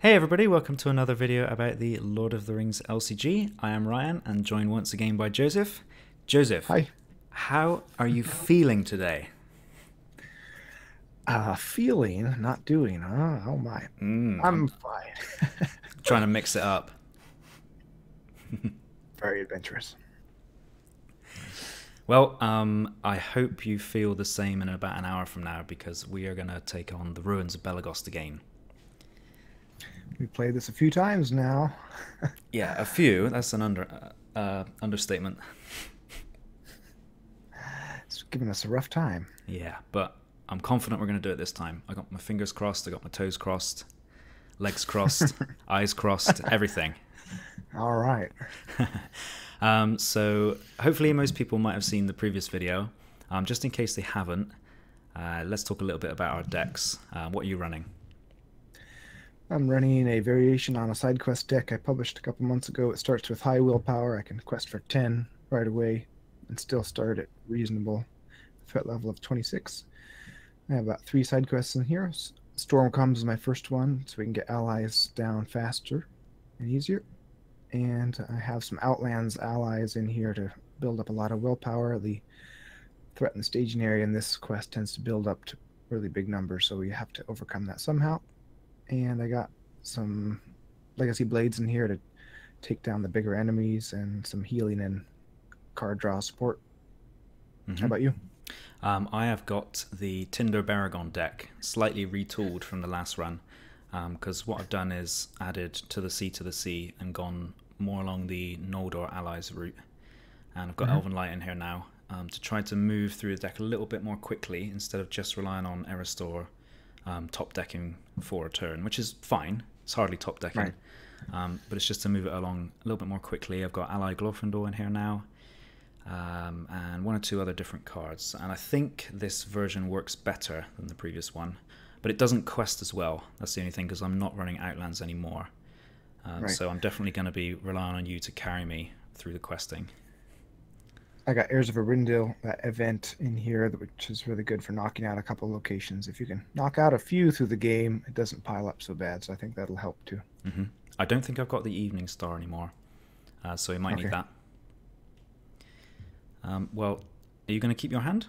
Hey everybody, welcome to another video about the Lord of the Rings LCG. I am Ryan and joined once again by Joseph. Joseph, Hi. how are you feeling today? Feeling, not doing, huh? Oh my. I'm I'm fine. trying to mix it up. Very adventurous. Well, I hope you feel the same in about an hour from now because we are going to take on the Ruins of Belegost again. We played this a few times now. Yeah, a few. That's an understatement. It's giving us a rough time. Yeah, but I'm confident we're going to do it this time. I got my fingers crossed, I got my toes crossed, legs crossed, eyes crossed, everything. All right. So hopefully most people might have seen the previous video. Just in case they haven't, let's talk a little bit about our decks. What are you running? I'm running a variation on a side quest deck I published a couple months ago. It starts with high willpower. I can quest for 10 right away and still start at reasonable threat level of 26. I have about 3 side quests in here. Storm comes is my first one, so we can get allies down faster and easier. And I have some Outlands allies in here to build up a lot of willpower. The threat in the staging area in this quest tends to build up to really big numbers, so we have to overcome that somehow. And I got some Legacy Blades in here to take down the bigger enemies and some healing and card draw support. How about you? I have got the Tinder Baragon deck, slightly retooled from the last run, because what I've done is added to the sea and gone more along the Noldor allies route. And I've got Elven Light in here now to try to move through the deck a little bit more quickly instead of just relying on Eristor top decking for a turn, which is fine. It's hardly top decking, but it's just to move it along a little bit more quickly. I've got Ally Glorfindel in here now, and one or two other different cards. And I think this version works better than the previous one, but it doesn't quest as well. That's the only thing, because I'm not running Outlands anymore. So I'm definitely going to be relying on you to carry me through the questing. I got Heirs of Arundel, that event in here, which is really good for knocking out a couple locations. If you can knock out a few through the game, it doesn't pile up so bad, so I think that'll help too. I don't think I've got the Evening Star anymore, so we might need that. Well, are you going to keep your hand?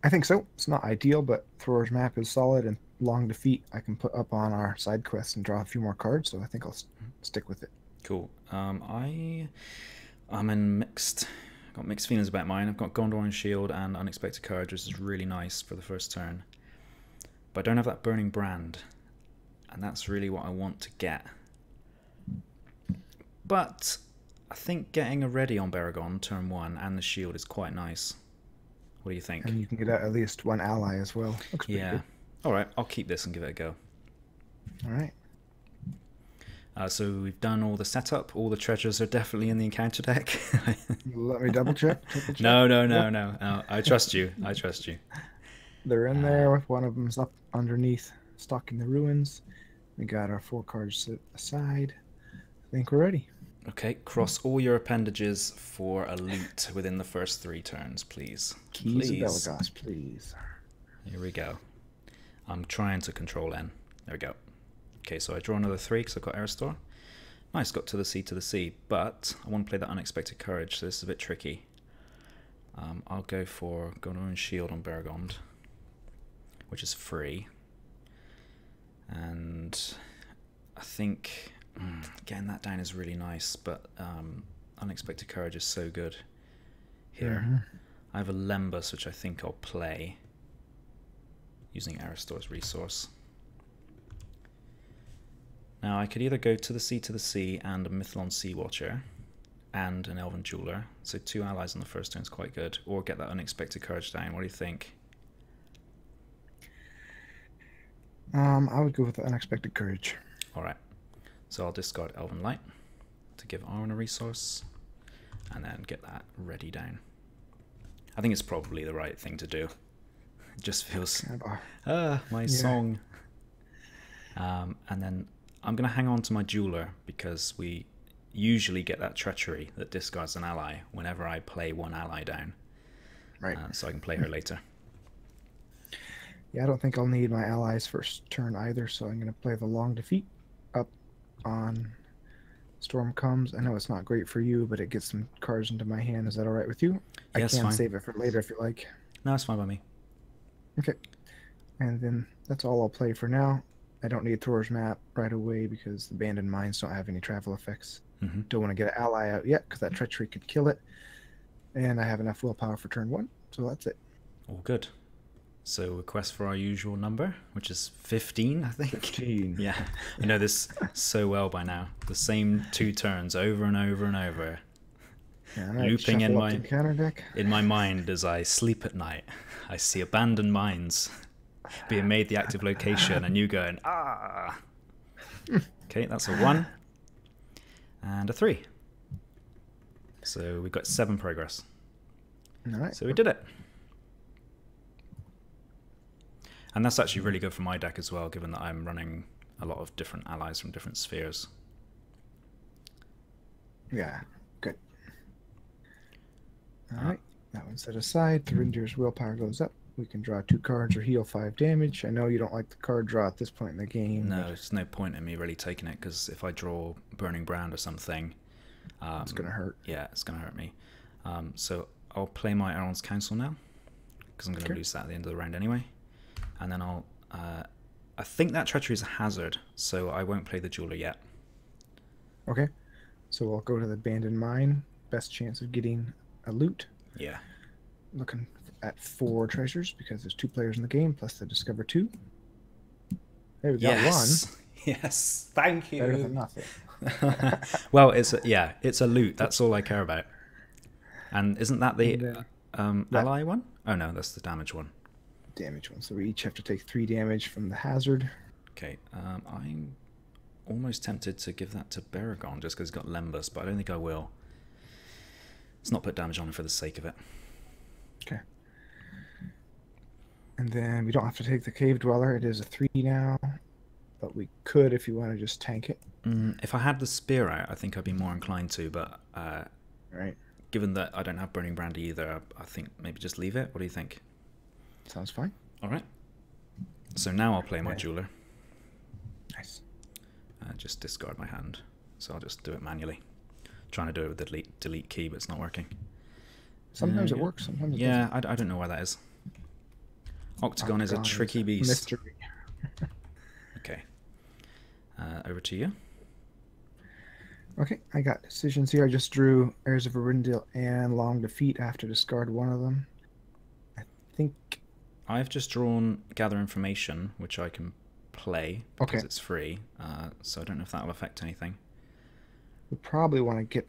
I think so. It's not ideal, but Thrower's Map is solid, and Long Defeat I can put up on our side quests and draw a few more cards, so I think I'll stick with it. Cool. I'm in got mixed feelings about mine. I've got Gondor and Shield and Unexpected Courage, which is really nice for the first turn. But I don't have that Burning Brand, and that's really what I want to get. But I think getting a ready on Baragon turn 1 and the Shield is quite nice. What do you think? And you can get out at least one ally as well. Looks pretty good. Alright, I'll keep this and give it a go. Alright. So we've done all the setup. All the treasures are definitely in the encounter deck. Let me double check. No. I trust you. I trust you. They're in there. One of them's up underneath, stalking the ruins. We got our 4 cards set aside. I think we're ready. Okay, cross all your appendages for a loot within the first 3 turns, please. Keys of Belegost, please. Here we go. I'm trying to control N. There we go. Okay, so I draw another 3 because I've got Eristor. Nice, got to the sea, but I want to play that Unexpected Courage, so this is a bit tricky. I'll go for Gondor and Shield on Baragon, which is free. And I think getting that down is really nice, but Unexpected Courage is so good here. I have a Lembas, which I think I'll play using Eristor's resource. Now I could either go to the sea and a Mithlon Sea Watcher and an Elven Jeweler, so 2 allies on the first turn is quite good, or get that Unexpected Courage down. What do you think? I would go with the Unexpected Courage. Alright, so I'll discard Elven Light to give Arwen a resource, and then get that ready down. I think it's probably the right thing to do. It just feels... my song. And then I'm going to hang on to my Jeweler, because we usually get that treachery that discards an ally whenever I play one ally down. Right. So I can play her later. Yeah, I don't think I'll need my allies first turn either, so I'm going to play the long defeat up on Storm Comes. I know it's not great for you, but it gets some cards into my hand. Is that all right with you? I Yeah, it's can fine. save it for later if you like. No, it's fine by me. Okay. And then that's all I'll play for now. I don't need Thor's map right away because the abandoned mines don't have any travel effects. Mm-hmm. Don't want to get an ally out yet because that treachery could kill it. And I have enough willpower for turn 1, so that's it. All good. So request for our usual number, which is 15, I think. 15. Yeah, I know this so well by now. The same 2 turns over and over and over. Yeah, Looping in my mind as I sleep at night. I see abandoned mines being made the active location, and you going, ah. Okay, that's a 1 and a 3. So we got 7 progress. All right. So we did it. And that's actually really good for my deck as well, given that I'm running a lot of different allies from different spheres. Yeah, good. All right, that one's set aside. The Render's willpower goes up. We can draw 2 cards or heal 5 damage. I know you don't like the card draw at this point in the game. No, there's no point in me really taking it, because if I draw Burning Brand or something... it's going to hurt. Yeah, it's going to hurt me. So I'll play my Aaron's Council now, because I'm going to lose that at the end of the round anyway. And then I'll... I think that Treachery is a hazard, so I won't play the Jeweler yet. Okay, so we'll go to the Abandoned Mine. Best chance of getting a loot. Yeah. Looking at 4 treasures, because there's 2 players in the game, plus the Discover 2. There we got 1. Yes, thank you. Better than nothing. Well, it's a loot. That's all I care about. And isn't that the ally one? Oh no, that's the damage one. Damage one. So we each have to take 3 damage from the hazard. Okay, I'm almost tempted to give that to Baragon just because he's got Lembus, but I don't think I will. Let's not put damage on him for the sake of it. Okay. And then we don't have to take the Cave Dweller. It is a 3 now, but we could if you want to just tank it. If I had the Spear out, I think I'd be more inclined to, but right. Given that I don't have Burning Brand either, I think maybe just leave it. What do you think? Sounds fine. All right. So now I'll play my Jeweler. Nice. Just discard my hand. So I'll just do it manually. Trying to do it with the delete key, but it's not working. Sometimes it works, sometimes it doesn't. I don't know why that is. Octagon is a tricky beast. Mystery. Okay. Over to you. Okay, I got decisions here. I just drew Heirs of Arundel and Long Defeat. I have to discard one of them. I think... I've just drawn Gather Information, which I can play because it's free. So I don't know if that will affect anything. We probably want to get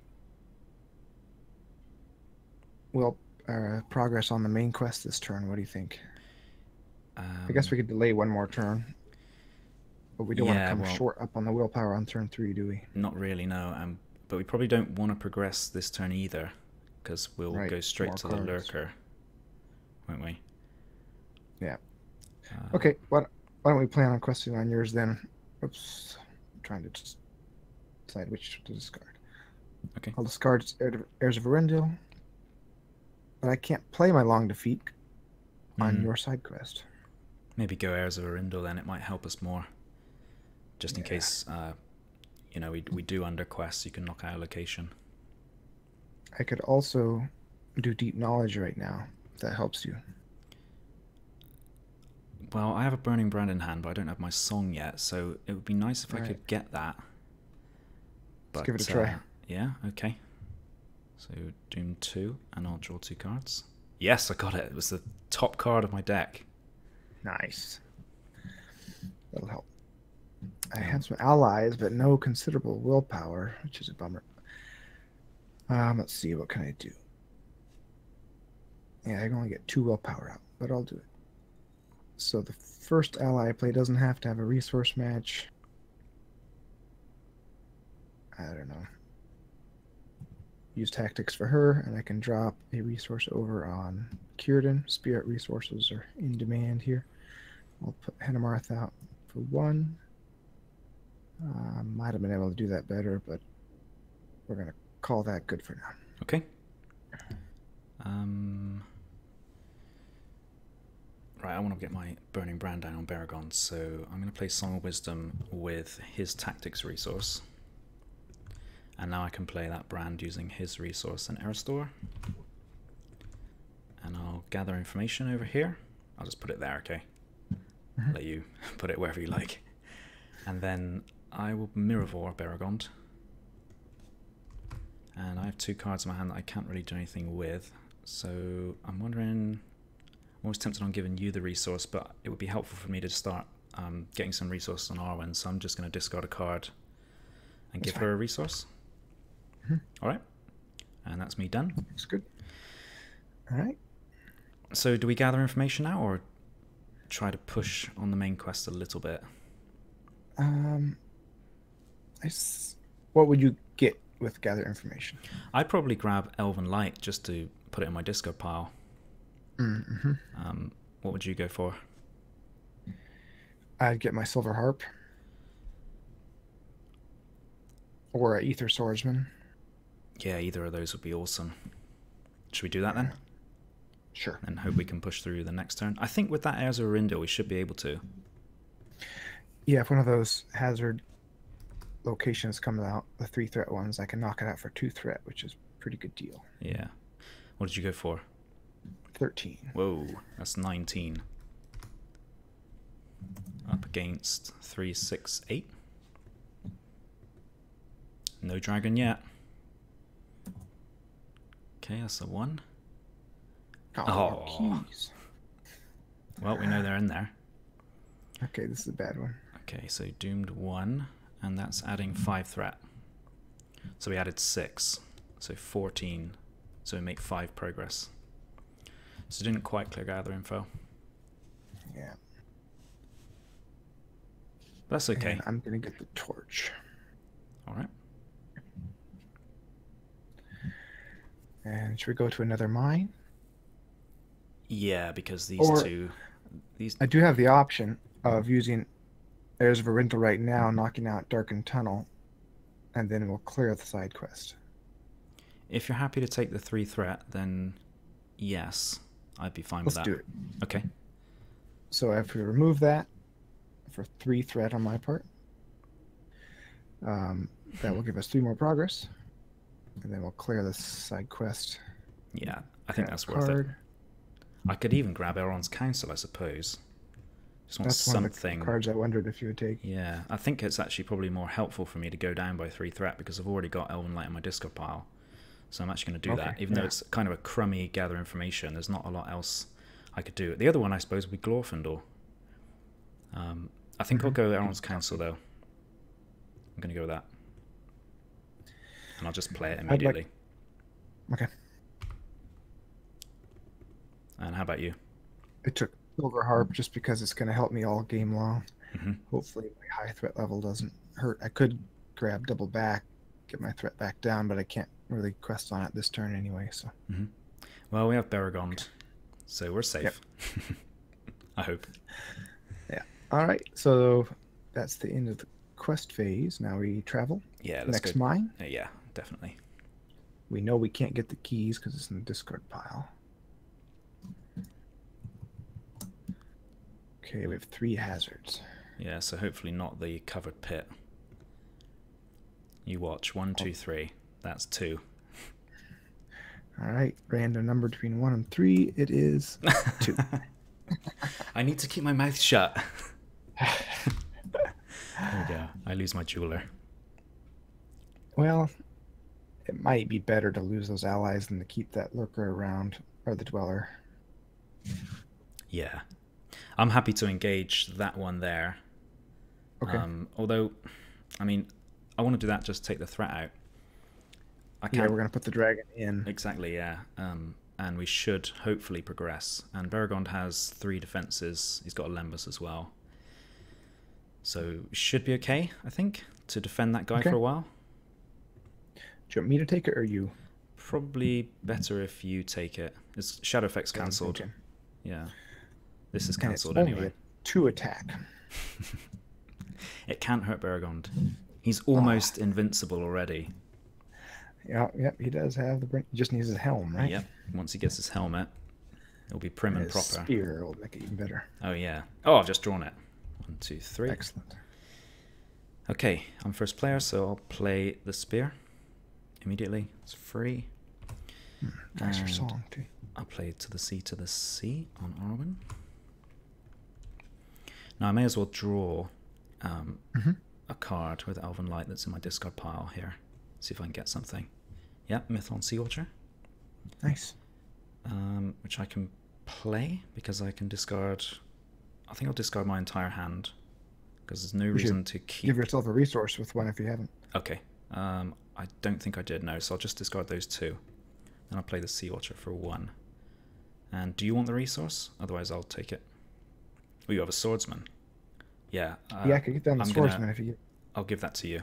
progress on the main quest this turn. What do you think? I guess we could delay 1 more turn. But we don't want to come short up on the willpower on turn 3, do we? Not really, no. But we probably don't want to progress this turn either, because we'll go straight to the Lurker, won't we? Yeah. Okay, why don't we plan on questing on yours then? Oops. I'm trying to just decide which to discard. Okay. I'll discard Heirs of Arundel, but I can't play my Long Defeat on your side quest. Maybe go Heirs of Arundel then, it might help us more. Just in case, you know, we do underquest, you can knock out a location. I could also do Deep Knowledge right now, if that helps you. Well, I have a Burning Brand in hand, but I don't have my song yet, so it would be nice if I could get that. But, let's give it a try. Yeah, okay. So Doom 2, and I'll draw 2 cards. Yes, I got it. It was the top card of my deck. Nice. That'll help. I had some allies, but no considerable willpower, which is a bummer. Let's see, what can I do? Yeah, I can only get 2 willpower out, but I'll do it. So the first ally I play doesn't have to have a resource match. I don't know. Use tactics for her, and I can drop a resource over on Círdan. Spirit resources are in demand here. I'll put Henemarth out for 1. Might have been able to do that better, but we're going to call that good for now. Right, I want to get my Burning Brand down on Baragon, so I'm going to play Song of Wisdom with his Tactics resource. And now I can play that brand using his resource and Air Store. And I'll gather information over here. I'll just put it there, okay? Let you put it wherever you like. And then I will Mirrorvor Baragon. And I have 2 cards in my hand that I can't really do anything with. So I'm wondering... I'm always tempted on giving you the resource, but it would be helpful for me to start getting some resources on Arwen, so I'm just going to discard a card and give her a resource. Alright. And that's me done. Looks good. Alright. So do we gather information now, or try to push on the main quest a little bit? What would you get with gather information? I'd probably grab Elven Light just to put it in my discard pile. What would you go for? I'd get my Silver Harp. Or a Ether Swordsman. Yeah, either of those would be awesome. Should we do that then? Sure. And hope we can push through the next turn. I think with that Heirs of Arindel we should be able to. Yeah, if one of those hazard locations comes out, the 3-threat ones, I can knock it out for 2-threat, which is a pretty good deal. Yeah. What did you go for? 13. Whoa, that's 19. Up against 3, 6, 8. No dragon yet. Okay, that's a 1. Oh, keys. Well, we know they're in there. Okay, this is a bad one. Okay, so doomed 1, and that's adding 5 threat. So we added 6, so 14. So we make 5 progress. So didn't quite clear gather info. Yeah. That's okay. And I'm gonna get the torch. All right. And should we go to another mine? Yeah, because these these. I do have the option of using Heirs of Arindel right now, knocking out Darkened Tunnel, and then we'll clear the side quest. If you're happy to take the 3 threat, then yes, I'd be fine with that. Let's do it. Okay. So if we remove that for 3 threat on my part, that will give us 3 more progress, and then we'll clear this side quest. Yeah, I think that's worth it. I could even grab Elrond's Council, I suppose. Just want That's something. one of the cards I wondered if you would take. Yeah, I think it's actually probably more helpful for me to go down by 3 threat because I've already got Elven Light in my discard pile. So I'm actually going to do that, even though it's kind of a crummy gather information. There's not a lot else I could do. The other one, I suppose, would be Glorfindel. I think I'll go Elrond's Council, though. I'm going to go with that. And I'll just play it immediately. Okay. And how about you? I took Silver Harp just because it's going to help me all game long. Hopefully my high threat level doesn't hurt. I could grab double back, get my threat back down, but I can't really quest on it this turn anyway. So. Well, we have Baragon, so we're safe. Yep. I hope. Yeah. All right. So that's the end of the quest phase. Now we travel. Yeah. Next mine. Yeah, definitely. We know we can't get the keys because it's in the discard pile. Okay, we have 3 hazards. Yeah, so hopefully not the covered pit. You watch. 1, 2, 3. That's 2. All right, random number between 1 and 3. It is 2. I need to keep my mouth shut. There we go. I lose my jeweler. Well, it might be better to lose those allies than to keep that lurker around, or the dweller. Yeah. I'm happy to engage that one there. Okay. Although, I mean, I want to do that, just take the threat out. Yeah, we're going to put the dragon in. Exactly, yeah. And we should hopefully progress. And Baragon has 3 defenses. He's got a Lembas as well. So should be okay, I think, to defend that guy for a while. Do you want me to take it or you? Probably better if you take it. It's Shadow Effect's cancelled. Yeah. This is cancelled anyway. 2 attack. It can't hurt Baragon. He's almost invincible already. Yeah, he does have the... He just needs his helm, right? Yep. Once he gets his helmet, It'll be prim and His proper. spear will make it even better. Oh yeah. Oh, I've just drawn it. 1, 2, 3. Excellent. Okay, I'm first player, so I'll play the spear immediately. It's free. Nicer song too. I'll play to the sea on Arwen. Now I may as well draw a card with Elven Light that's in my discard pile here. See if I can get something. Yeah, Mython Sea Watcher. Nice. Which I can play because I can discard. I think I'll discard my entire hand because there's no reason to keep. Give yourself a resource with one if you haven't. Okay. I don't think I did, no, so I'll just discard those 2. Then I'll play the Sea Watcher for 1. And do you want the resource? Otherwise I'll take it. Oh, you have a swordsman. Yeah. Yeah, I could get down the swordsman if you get. I'll give that to you.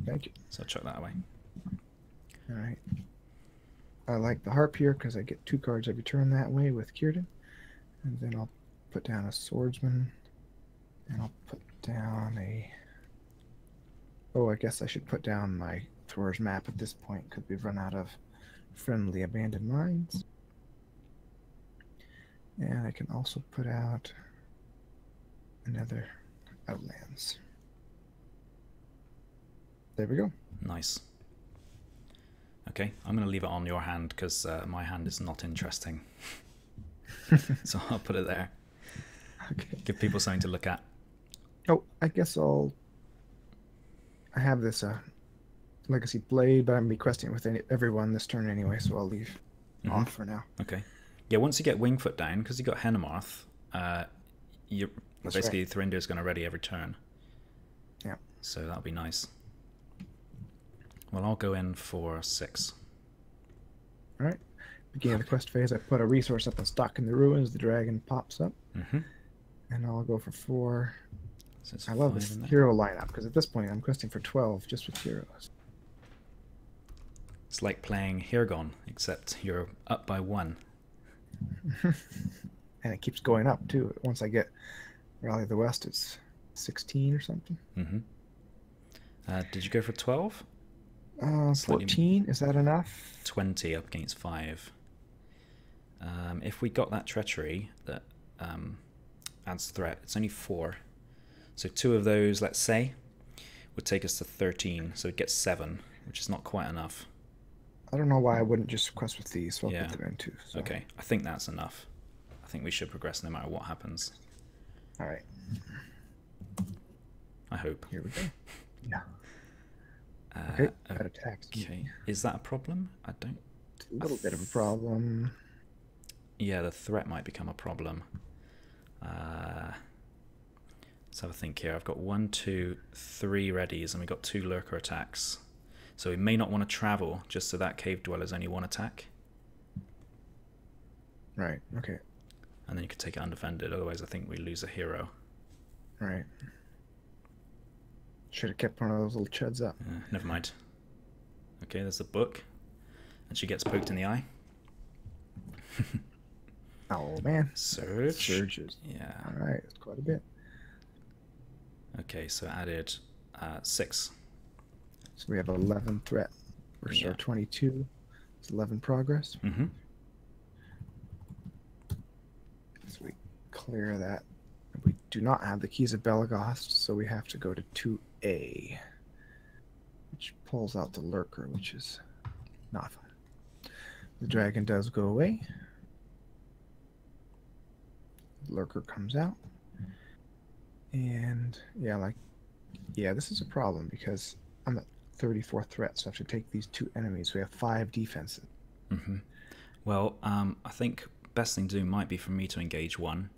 Thank you. So I'll chuck that away. All right. I like the harp here because I get 2 cards every turn that way with Círdan. And then I'll put down a swordsman. And I'll put down a... Oh, I guess I should put down my Thor's map at this point because we've run out of friendly abandoned mines. And I can also put out another Outlands. There we go. Nice. Okay, I'm going to leave it on your hand because my hand is not interesting. So I'll put it there. Okay. Give people something to look at. Oh, I guess I have this Legacy Blade, but I'm requesting it with everyone this turn anyway, so I'll leave off for now. Okay. Yeah, once you get Wingfoot down, because you got Henemarth, you're basically right. Thurindir's going to ready every turn. Yeah. So that'll be nice. Well, I'll go in for 6. All right. Beginning of the quest phase, I put a resource up and stock in the ruins. The dragon pops up. And I'll go for 4. So I love this hero lineup because at this point I'm questing for 12 just with heroes. It's like playing Hirgon, except you're up by 1. And it keeps going up too. Once I get Rally of the West, it's 16 or something. Did you go for 12? 14, is that enough? 20 up against 5. If we got that treachery that adds threat, it's only 4. So 2 of those, let's say, would take us to 13. So it gets 7, which is not quite enough. I don't know why I wouldn't just quest with these, so I'll put them in too. So. Okay, I think that's enough. I think we should progress no matter what happens. All right. I hope. Here we go. Yeah. Okay, that attacks. Okay, is that a problem? I don't... It's a little bit of a problem. Yeah, the threat might become a problem. Let's have a think here. I've got 1, 2, 3 readies, and we've got 2 lurker attacks. So we may not want to travel just so that cave dweller's only 1 attack. Right, okay. And then you could take it undefended, otherwise I think we lose a hero. Right. Should have kept one of those little chuds up. Never mind. Okay, there's the book. And she gets poked in the eye. Oh, man. Surge. Surges. Yeah. All right, that's quite a bit. Okay, so added 6. So we have 11 threat versus our 22. It's 11 progress. So we clear that. We do not have the keys of Belegost, so we have to go to 2A, which pulls out the lurker, which is not fun. The dragon does go away. The lurker comes out. And yeah, this is a problem because I'm at 34 threats, so I have to take these 2 enemies. We have 5 defenses. Well, I think best thing to do might be for me to engage 1.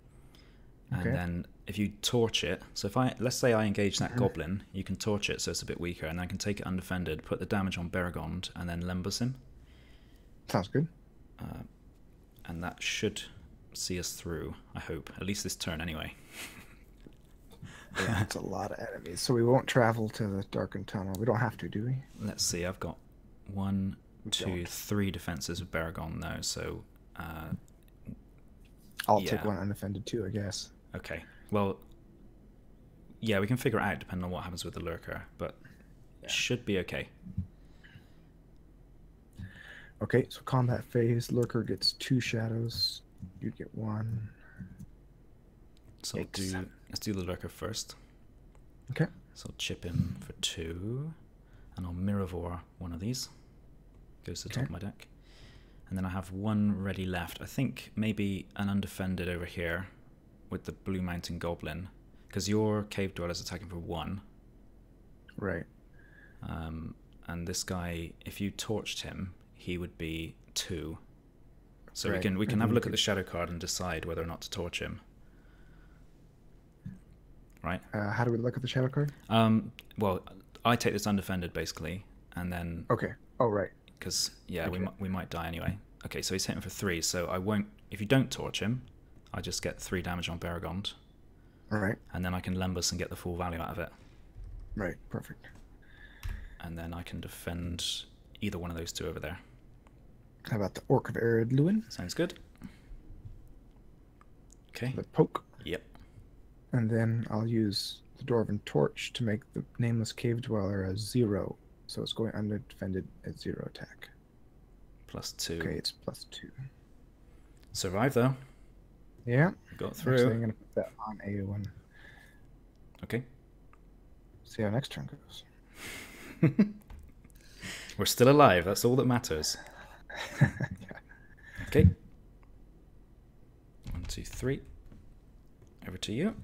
And then if you torch it, so if let's say I engage that goblin, you can torch it so it's a bit weaker, and I can take it undefended, put the damage on Beregond, and then Lembus him. Sounds good. And that should see us through, I hope. At least this turn anyway. Yeah, it's a lot of enemies. So we won't travel to the Darkened Tunnel. We don't have to, do we? Let's see, I've got 1, 2, 3 defenses with Beregond now, so... I'll take 1 undefended too, I guess. Okay. Well, yeah, we can figure it out depending on what happens with the lurker, but it should be okay. Okay, so combat phase, lurker gets 2 shadows. You get 1. So let's do the lurker first. Okay. So I'll chip him for 2, and I'll Mirrorvore one of these. Goes to the top of my deck. And then I have 1 ready left. I think maybe an undefended over here with the Blue Mountain Goblin, because your Cave Dweller's attacking for 1. Right. And this guy, if you torched him, he would be 2. So right. we can have a look at the shadow card and decide whether or not to torch him. Right? How do we look at the shadow card? Well, I take this undefended basically, and then okay. Oh, right. Because yeah, we might die anyway. Okay, so he's hitting for 3. So I won't. If you don't torch him, I just get 3 damage on Belegost. All right. And then I can Lembus and get the full value out of it. Right. Perfect. And then I can defend either one of those 2 over there. How about the Orc of Arid Lewin? Sounds good. Okay. The poke. Yep. And then I'll use the Dwarven Torch to make the Nameless Cave Dweller a 0. So it's going undefended at 0 attack. +2. Okay, it's +2. Survive though. Yeah. Got through. Actually, I'm going to put that on A1. Okay. See how next turn goes. We're still alive. That's all that matters. Yeah. Okay. 1, 2, 3. Over to you.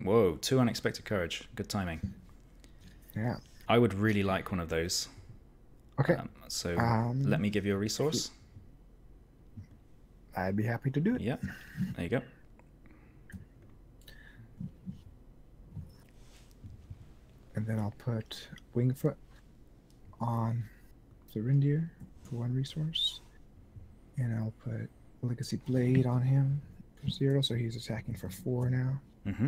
Whoa, 2 unexpected courage. Good timing. Yeah. I would really like one of those. Okay. So let me give you a resource. I'd be happy to do it. Yep. There you go. And then I'll put Wingfoot on the reindeer for 1 resource. And I'll put Legacy Blade on him for 0, so he's attacking for 4 now. Mm-hmm.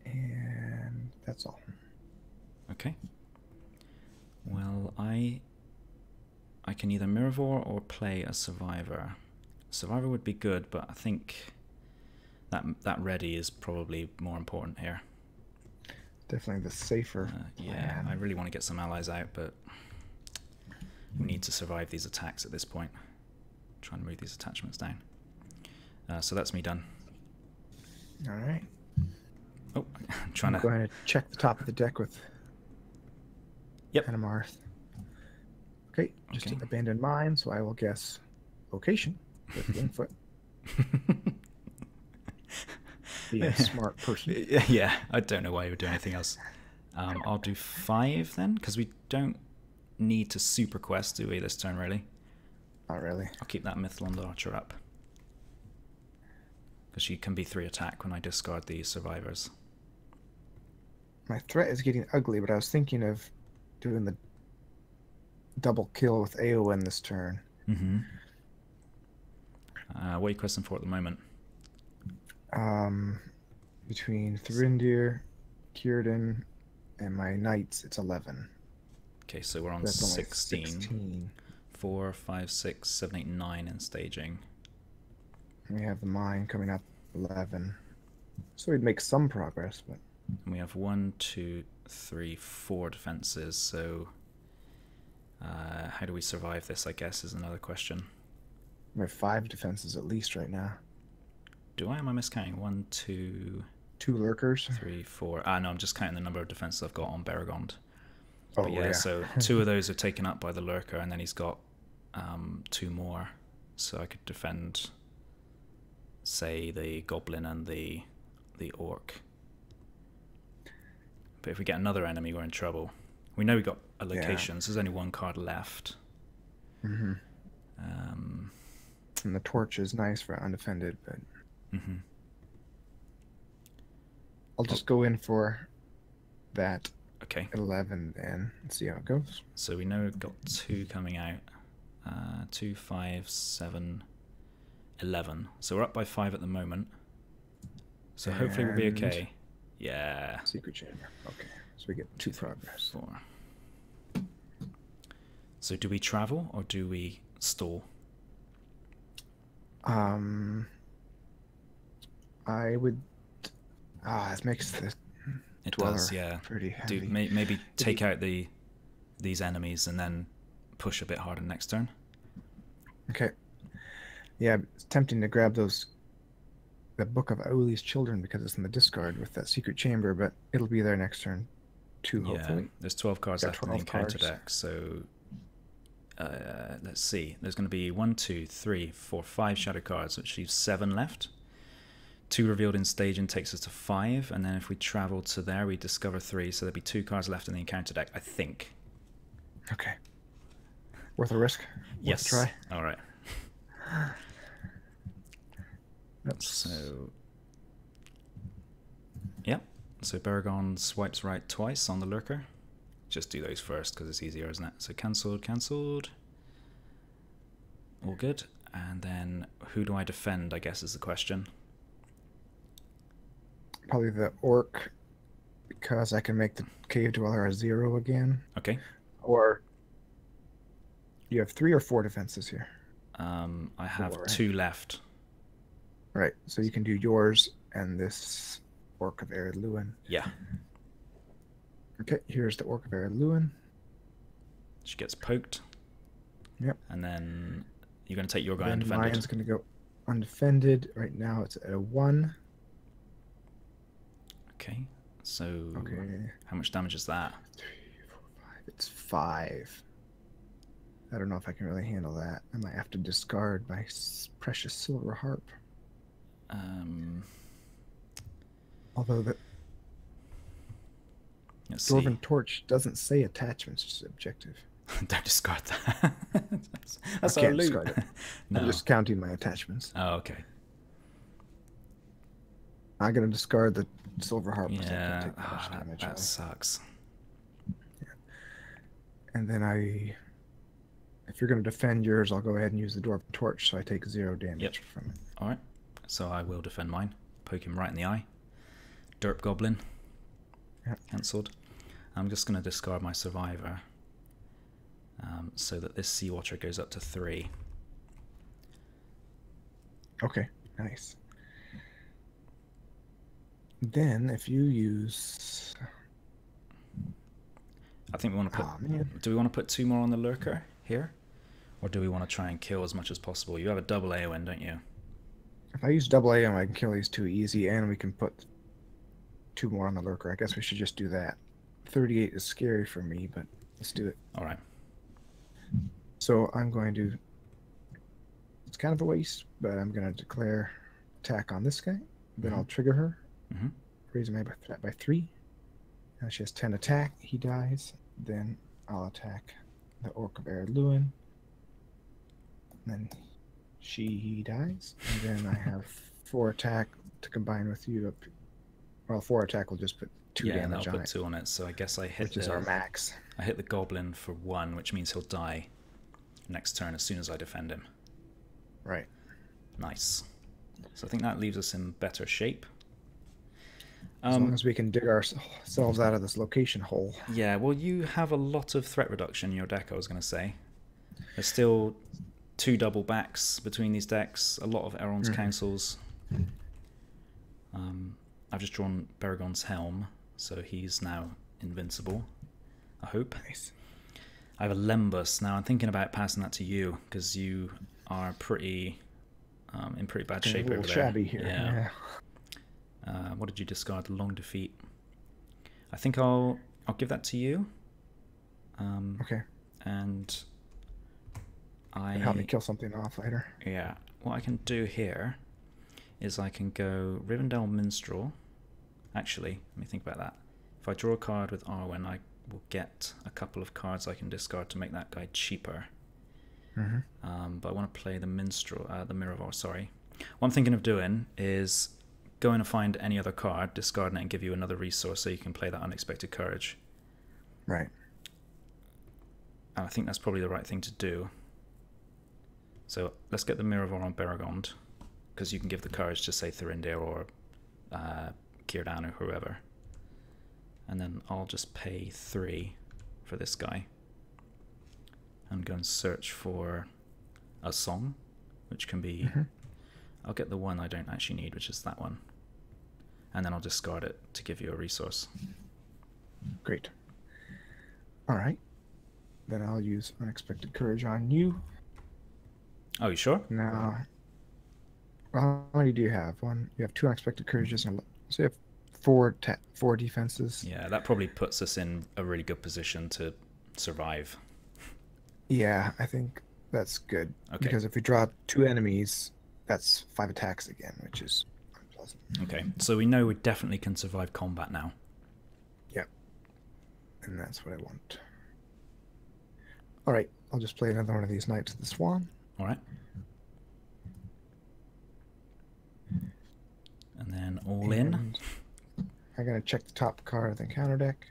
And that's all. Okay. Well, I can either Mirrorvore or play a Survivor. Survivor would be good, but I think that ready is probably more important here. Definitely the safer yeah, plan. I really want to get some allies out, but we need to survive these attacks at this point. Try and move these attachments down. So that's me done. All right. Oh, I'm trying to... Go ahead and check the top of the deck with Animarth. Okay, just Okay. abandoned mine, so I will guess location with Wingfoot. Being a smart person. Yeah, I don't know why you would do anything else. I'll do 5 then, because we don't need to super quest, do we, this turn, really? Not really. I'll keep that Mythlond Archer up. Because she can be 3 attack when I discard the survivors. My threat is getting ugly, but I was thinking of doing the double kill with Aowen this turn. Mm-hmm. What are you questing for at the moment? Between Thrindir, Círdan, and my knights, it's 11. Okay, so we're on That's only 16. 4, 5, 6, 7, 8, 9 in staging. We have the mine coming up 11. So we'd make some progress, but... And we have 1, 2, 3, 4 defenses, so... how do we survive this, I guess, is another question. We have 5 defenses at least right now. Do I? Am I miscounting? 1, 2... 2 lurkers. 3, 4... no, I'm just counting the number of defenses I've got on Belegost. Oh, but yeah, so 2 of those are taken up by the lurker, and then he's got 2 more. So I could defend, say, the goblin and the orc. But if we get another enemy, we're in trouble. We know we got a location, so there's only 1 card left. Mm-hmm. And the torch is nice for undefended, but... Mm-hmm. I'll just go in for that. Okay. 11 then and see how it goes. So we know we've got 2 coming out. 2, 5, 7, 11. So we're up by 5 at the moment. So hopefully we'll be okay. Yeah. Secret chamber. Okay. So we get 2 progress. 4. So do we travel or do we stall? I would... this makes the It dweller does, yeah. pretty heavy. Do maybe take out these enemies and then push a bit harder next turn. Okay. Yeah, it's tempting to grab the Book of Auli's Children because it's in the discard with that secret chamber, but it'll be there next turn too, Yeah, hopefully. there's 12 cards Got left in the 12 encounter cards. deck, so let's see. There's going to be 1, 2, 3, 4, 5 shadow cards, which leaves 7 left. 2 revealed in staging takes us to 5, and then if we travel to there, we discover 3, so there'll be 2 cards left in the encounter deck, I think. Okay. Worth a risk? Yes. Worth a try? All right. Oops. So, yep. So Baragon swipes right twice on the lurker. Just do those first because it's easier, isn't it? So cancelled, cancelled. All good. And then who do I defend, I guess, is the question. Probably the orc, because I can make the cave dweller a 0 again. Okay. Or you have 3 or 4 defenses here. I have 4, right? 2 left. Right. So you can do yours and this Orc of Ered Luin. Yeah. Okay, here's the Orc of Ered Luin. She gets poked. Yep. And then you're going to take your guy then undefended. mine's going to go undefended. Right now it's at a 1. Okay. So okay. How much damage is that? 3, 4, 5. It's 5. I don't know if I can really handle that. I might have to discard my precious silver harp. Although the Dwarven Torch doesn't say attachments, it's objective. Don't discard that. That's I our can't loot. discard it. No. I'm just counting my attachments. Oh, okay. I'm going to discard the silver harp. Yeah, Take that, much damage, that sucks. Yeah. And then if you're going to defend yours, I'll go ahead and use the Dwarven Torch, so I take 0 damage from it. All right. So I will defend mine. Poke him right in the eye. Derp Goblin. Yep. Cancelled. I'm just going to discard my Survivor so that this Sea Watcher goes up to 3. Okay, nice. Then if you use... I think we want to put... Do we want to put 2 more on the Lurker here? Or do we want to try and kill as much as possible? You have a double AoN, don't you? If I use double AM, I can kill these 2 easy, and we can put 2 more on the Lurker. I guess we should just do that. 38 is scary for me, but let's do it. All right. So I'm going to... It's kind of a waste, but I'm going to declare attack on this guy. Then I'll trigger her. Raise my by 3. Now she has 10 attack. He dies. Then I'll attack the Orc of Ered Luin. Then she dies. And then I have 4 attack to combine with you. Well, 4 attack will just put 2 damage on it. Yeah, I'll put 2 on it. So I guess I hit which is our max. I hit the Goblin for 1, which means he'll die next turn as soon as I defend him. Right. Nice. So I think that leaves us in better shape. As long as we can dig ourselves out of this location hole. Yeah, well, you have a lot of threat reduction in your deck, I was going to say. There's still 2 double backs between these decks, a lot of Elrond's councils. I've just drawn Baragon's Helm, so he's now invincible, I hope. Nice. I have a Lembus. Now I'm thinking about passing that to you, because you are pretty in pretty bad shape over there. Shabby here. Yeah. What did you discard? Long Defeat. I think I'll give that to you. Okay. And help me kill something off later. Yeah. What I can do here is I can go Rivendell Minstrel. Actually, let me think about that. If I draw a card with Arwen, I will get a couple of cards I can discard to make that guy cheaper. But I want to play the Minstrel, the Miravar, sorry. What I'm thinking of doing is going to find any other card, discarding it, and give you another resource so you can play that Unexpected Courage. Right. And I think that's probably the right thing to do. So let's get the Miravar on Baragond, because you can give the courage to, say, Thurindir or Círdan or whoever. And then I'll just pay 3 for this guy. And go and search for a song, which can be... I'll get the one I don't actually need, which is that one. And then I'll discard it to give you a resource. Great. All right. Then I'll use Unexpected Courage on you. Oh, you sure? Now, Well, how many do you have? One. You have two unexpected courages, and so you have four defenses. Yeah, that probably puts us in a really good position to survive. Yeah, I think that's good Okay. because if we draw two enemies, that's 5 attacks again, which is unpleasant. Okay, so we know we definitely can survive combat now. Yep, and that's what I want. All right, I'll just play another one of these Knights of the Swan. All right. And then all in. I'm gonna check the top card of the encounter deck.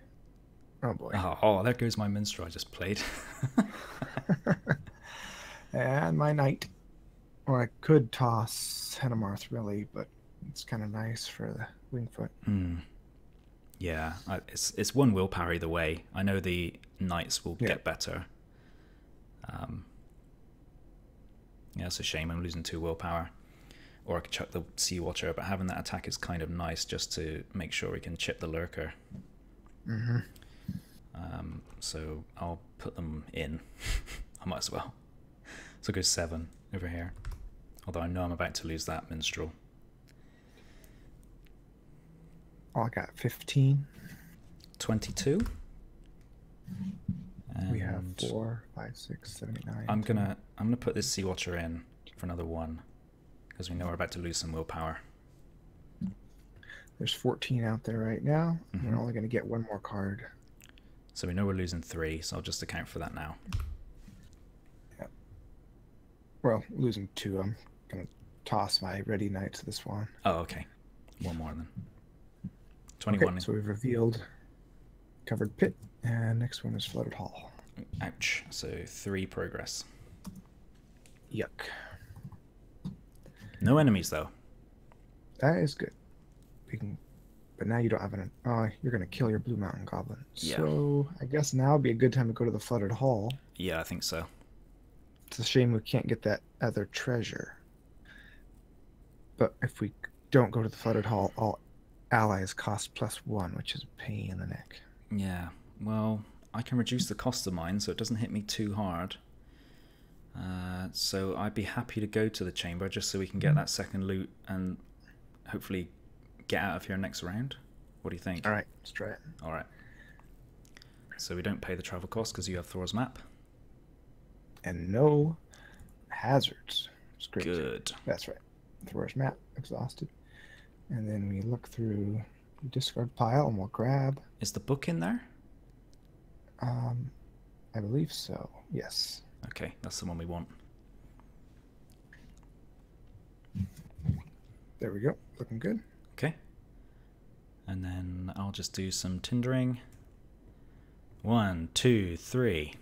Oh boy. Oh, there goes my minstrel I just played. And my knight. Or I could toss Henemarth, really, but it's kind of nice for the Wingfoot. Yeah, it's one willpower either way. I know the knights will get better. Yeah, it's a shame I'm losing 2 willpower. Or I could chuck the Sea Watcher, but having that attack is kind of nice just to make sure we can chip the lurker. So I'll put them in. I might as well. So go 7 over here. Although I know I'm about to lose that minstrel. Oh, I got 15. 22. And we have 4, 5, 6, 7, 8, 9. I'm gonna put this Sea Watcher in for another 1 because we know we're about to lose some willpower. There's 14 out there right now. We're only going to get 1 more card. So we know we're losing 3, so I'll just account for that now. Yep. Well, losing 2. I'm going to toss my Ready Knight to the Swan. Oh, okay. 1 more then. 21. Okay, so we've revealed Covered Pit, and next one is Flooded Hall. Ouch. So 3 progress. Yuck. No enemies though. That is good. We can, but now you don't have an. Oh, you're gonna kill your Blue Mountain Goblin. Yeah. So I guess now would be a good time to go to the Flooded Hall. Yeah, I think so. It's a shame we can't get that other treasure. But if we don't go to the Flooded Hall, all allies cost +1, which is a pain in the neck. Yeah. Well, I can reduce the cost of mine so it doesn't hit me too hard. So I'd be happy to go to the chamber just so we can get that second loot and hopefully get out of here next round. What do you think? All right, let's try it. All right. So we don't pay the travel cost because you have Thor's map. And no hazards. It's great. Good. That's right. Thor's map, exhausted. And then we look through the discard pile and we'll grab. Is the book in there? I believe so. Yes. Okay, that's the one we want. There we go. Looking good. Okay. And then I'll just do some tindering. 1, 2, 3.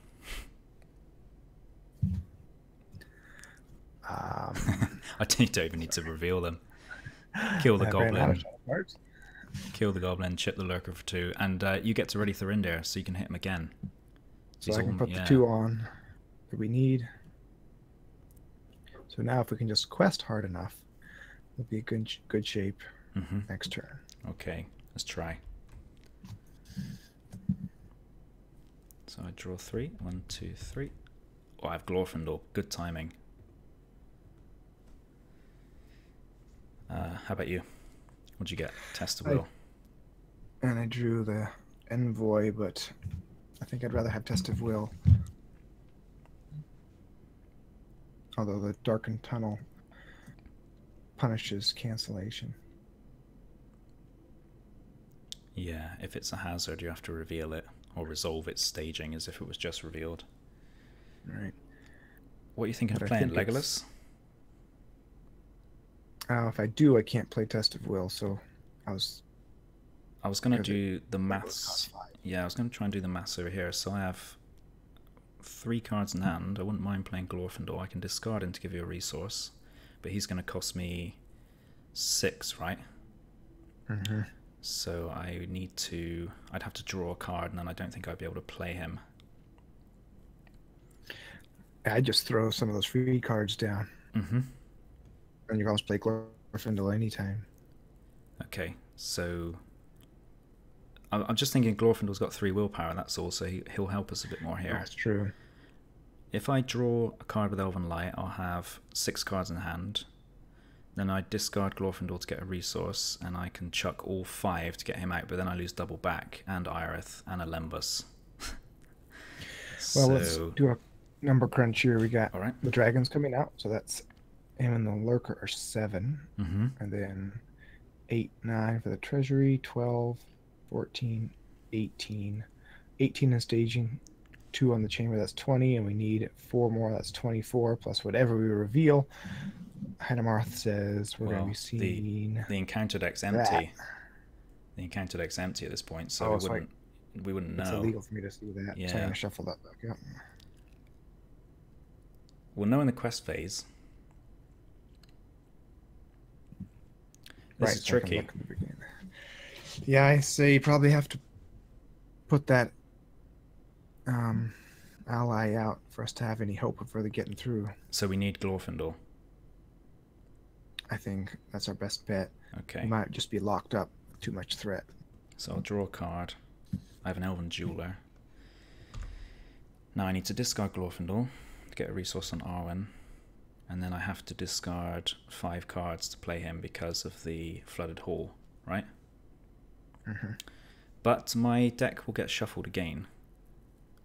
I don't even need to reveal them. Kill the goblin. Kill the goblin, chip the lurker for 2, and you get to ready Thorinder so you can hit him again. So I can put the 2 on that we need. So now if we can just quest hard enough, we'll be in good shape next turn. Okay, let's try. So I draw 3. 1, 2, 3. Oh, I have Glorfindel. Good timing. How about you? What'd you get? Test of Will. And I drew the Envoy, but I think I'd rather have Test of Will. Although the Darkened Tunnel punishes cancellation. Yeah, if it's a hazard, you have to reveal it or resolve its staging as if it was just revealed. Right. What are you thinking of playing? Legolas? If I do, I can't play Test of Will, so I was going to do the maths. Yeah, I was going to try and do the maths over here. So I have 3 cards in hand. I wouldn't mind playing Glorfindel. I can discard him to give you a resource, but he's going to cost me 6, right? So I'd have to draw a card, and then I don't think I'd be able to play him. I'd just throw some of those free cards down. And you can always play Glorfindel anytime. Okay, so I'm just thinking Glorfindel's got 3 willpower, that's all, so he'll help us a bit more here. That's true. If I draw a card with Elven Light, I'll have 6 cards in hand. Then I discard Glorfindel to get a resource, and I can chuck all 5 to get him out, but then I lose double back, and Irith, and a Lembus. Well, let's do a number crunch here. We got the dragons coming out, so that's him and the lurker are 7. And then 8, 9 for the treasury, 12, 14, 18. 18 in staging, 2 on the chamber, that's 20, and we need 4 more, that's 24, plus whatever we reveal. Henemarth says we're going to be seeing... The encounter deck's empty. The encounter deck's empty at this point, so we wouldn't know. It's illegal for me to see that, so I'm going to shuffle that back up. We'll know in the quest phase. This is tricky. Yeah, I say you probably have to put that ally out for us to have any hope of really getting through. So we need Glorfindel. I think that's our best bet. Okay. We might just be locked up with too much threat. So I'll draw a card. I have an Elven Jeweler. Now I need to discard Glorfindel to get a resource on Arwen. And then I have to discard 5 cards to play him because of the Flooded Hall, right? But my deck will get shuffled again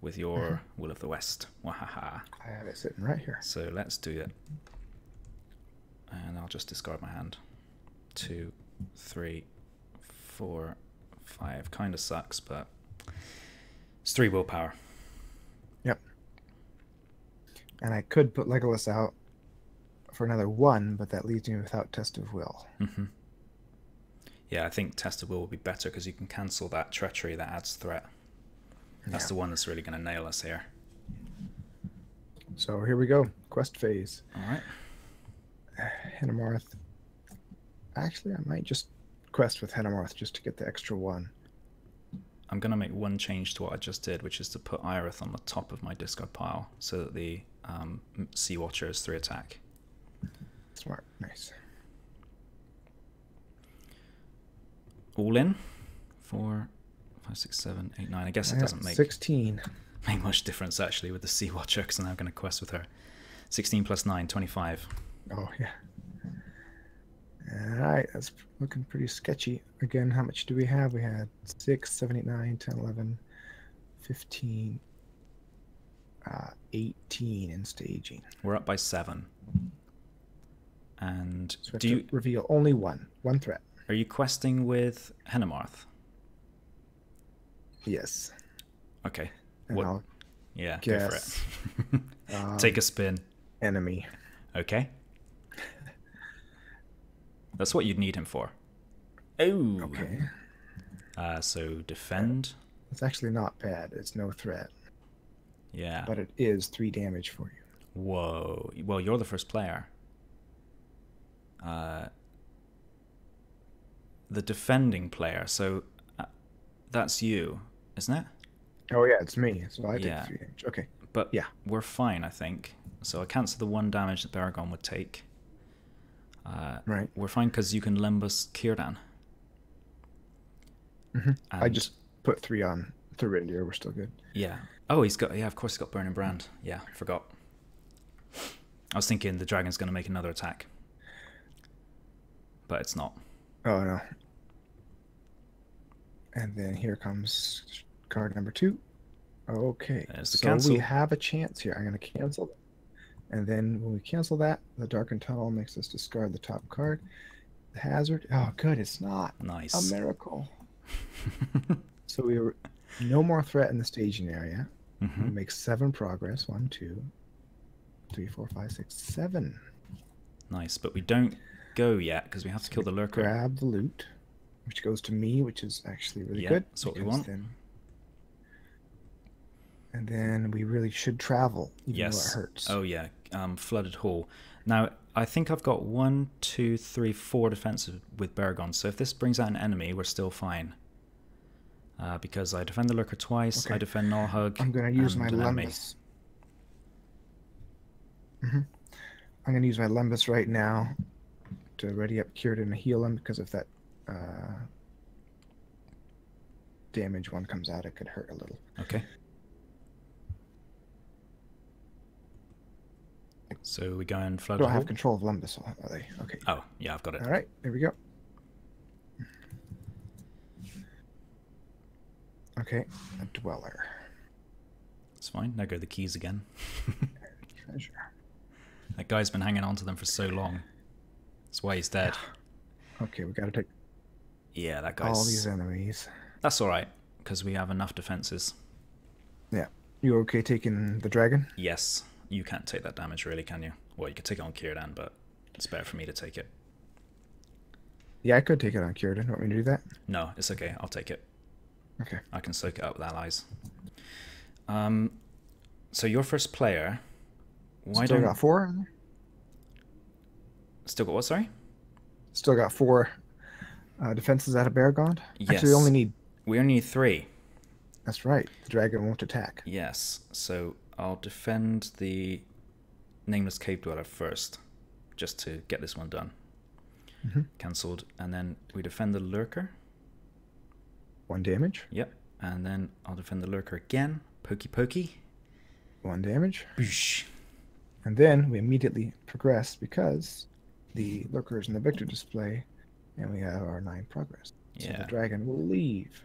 with your Will of the West. Wahaha. I have it sitting right here. So let's do it. And I'll just discard my hand. 2, 3, 4, 5. Kind of sucks, but it's 3 willpower. Yep. And I could put Legolas out for another 1, but that leaves me without Test of Will. Yeah, I think Test of Will will be better because you can cancel that treachery that adds threat. That's the one that's really going to nail us here. So here we go. Quest phase. All right. Henemarth. Actually, I might just quest with Henemarth just to get the extra 1. I'm going to make one change to what I just did, which is to put Irith on the top of my discard pile so that the Sea Watcher is 3 attack. Smart. Nice. All in? 4, 5, 6, 7, 8, 9. I guess it doesn't make 16. Make much difference actually with the Sea Watcher because I'm now going to quest with her. 16 plus 9, 25. Oh, yeah. All right, that's looking pretty sketchy. Again, how much do we have? We had 6, 7, 8, 9, 10, 11, 15, 18 in staging. We're up by 7. And so do you reveal only one threat? Are you questing with Henemarth? Yes. Okay. And yeah, guess, go for it. Take a spin. Enemy. Okay. That's what you'd need him for. Oh. Okay. So defend. It's actually not bad. It's no threat. Yeah. But it is 3 damage for you. Whoa. Well, you're the first player. The defending player. So that's you, isn't it? Oh yeah, it's me. So I take 3 damage. Okay. But yeah, we're fine, I think. So I cancel the 1 damage that Baragon would take. Right. We're fine because you can Lembus Círdan. I just put 3 on Thurindir. We're still good. Yeah. Oh, he's got. Yeah, of course he's got Burning Brand. Yeah, forgot. I was thinking the dragon's going to make another attack, but it's not. Oh no. And then here comes card number 2. Okay. There's the so cancel. We have a chance here. I'm going to cancel it. And then when we cancel that, the Darkened Tunnel makes us discard the top card. The hazard. Oh, good. It's not. Nice. A miracle. So we were no more threat in the staging area. We make 7 progress. 1, 2, 3, 4, 5, 6, 7. Nice, but we don't go yet because we have to kill the lurker. Grab the loot, which goes to me, which is actually really good. That's what we want. And then we really should travel, even though it hurts. Oh yeah, Flooded Hall. Now I think I've got 1, 2, 3, 4 defensive with Baragon. So if this brings out an enemy, we're still fine. Because I defend the lurker twice. Okay. I defend Null Hug. I'm going to use my Lembus. I'm going to use my Lembus right now to ready up Círdan and heal him because if that damage 1 comes out, it could hurt a little. Okay. So we go and flood Don't the have hole? control of Lumbus, are they? Okay. Oh, yeah, I've got it. All right, there we go. Okay, a dweller. It's fine. There go the keys again. Treasure. That guy's been hanging on to them for so long. That's why he's dead. Okay, we got to take Yeah, that guy's... all these enemies. That's alright, because we have enough defenses. Yeah. You okay taking the dragon? Yes. You can't take that damage, really, can you? Well, you could take it on Kierdan, but it's better for me to take it. Yeah, I could take it on Kierdan. Want me to do that? No, it's okay. I'll take it. Okay. I can soak it up with allies. So your first player... Why Still don't... got 4? Still got what, sorry? Still got 4 defenses out of Belegost? Yes. Actually, we only need... 3. That's right. The dragon won't attack. Yes. So I'll defend the Nameless Cave Dweller first, just to get this one done. Cancelled. And then we defend the Lurker. 1 damage. Yep. And then I'll defend the Lurker again. Pokey pokey. 1 damage. Boosh. And then we immediately progress because the Lurker is in the victor display, and we have our 9 progress. So Yeah. the dragon will leave.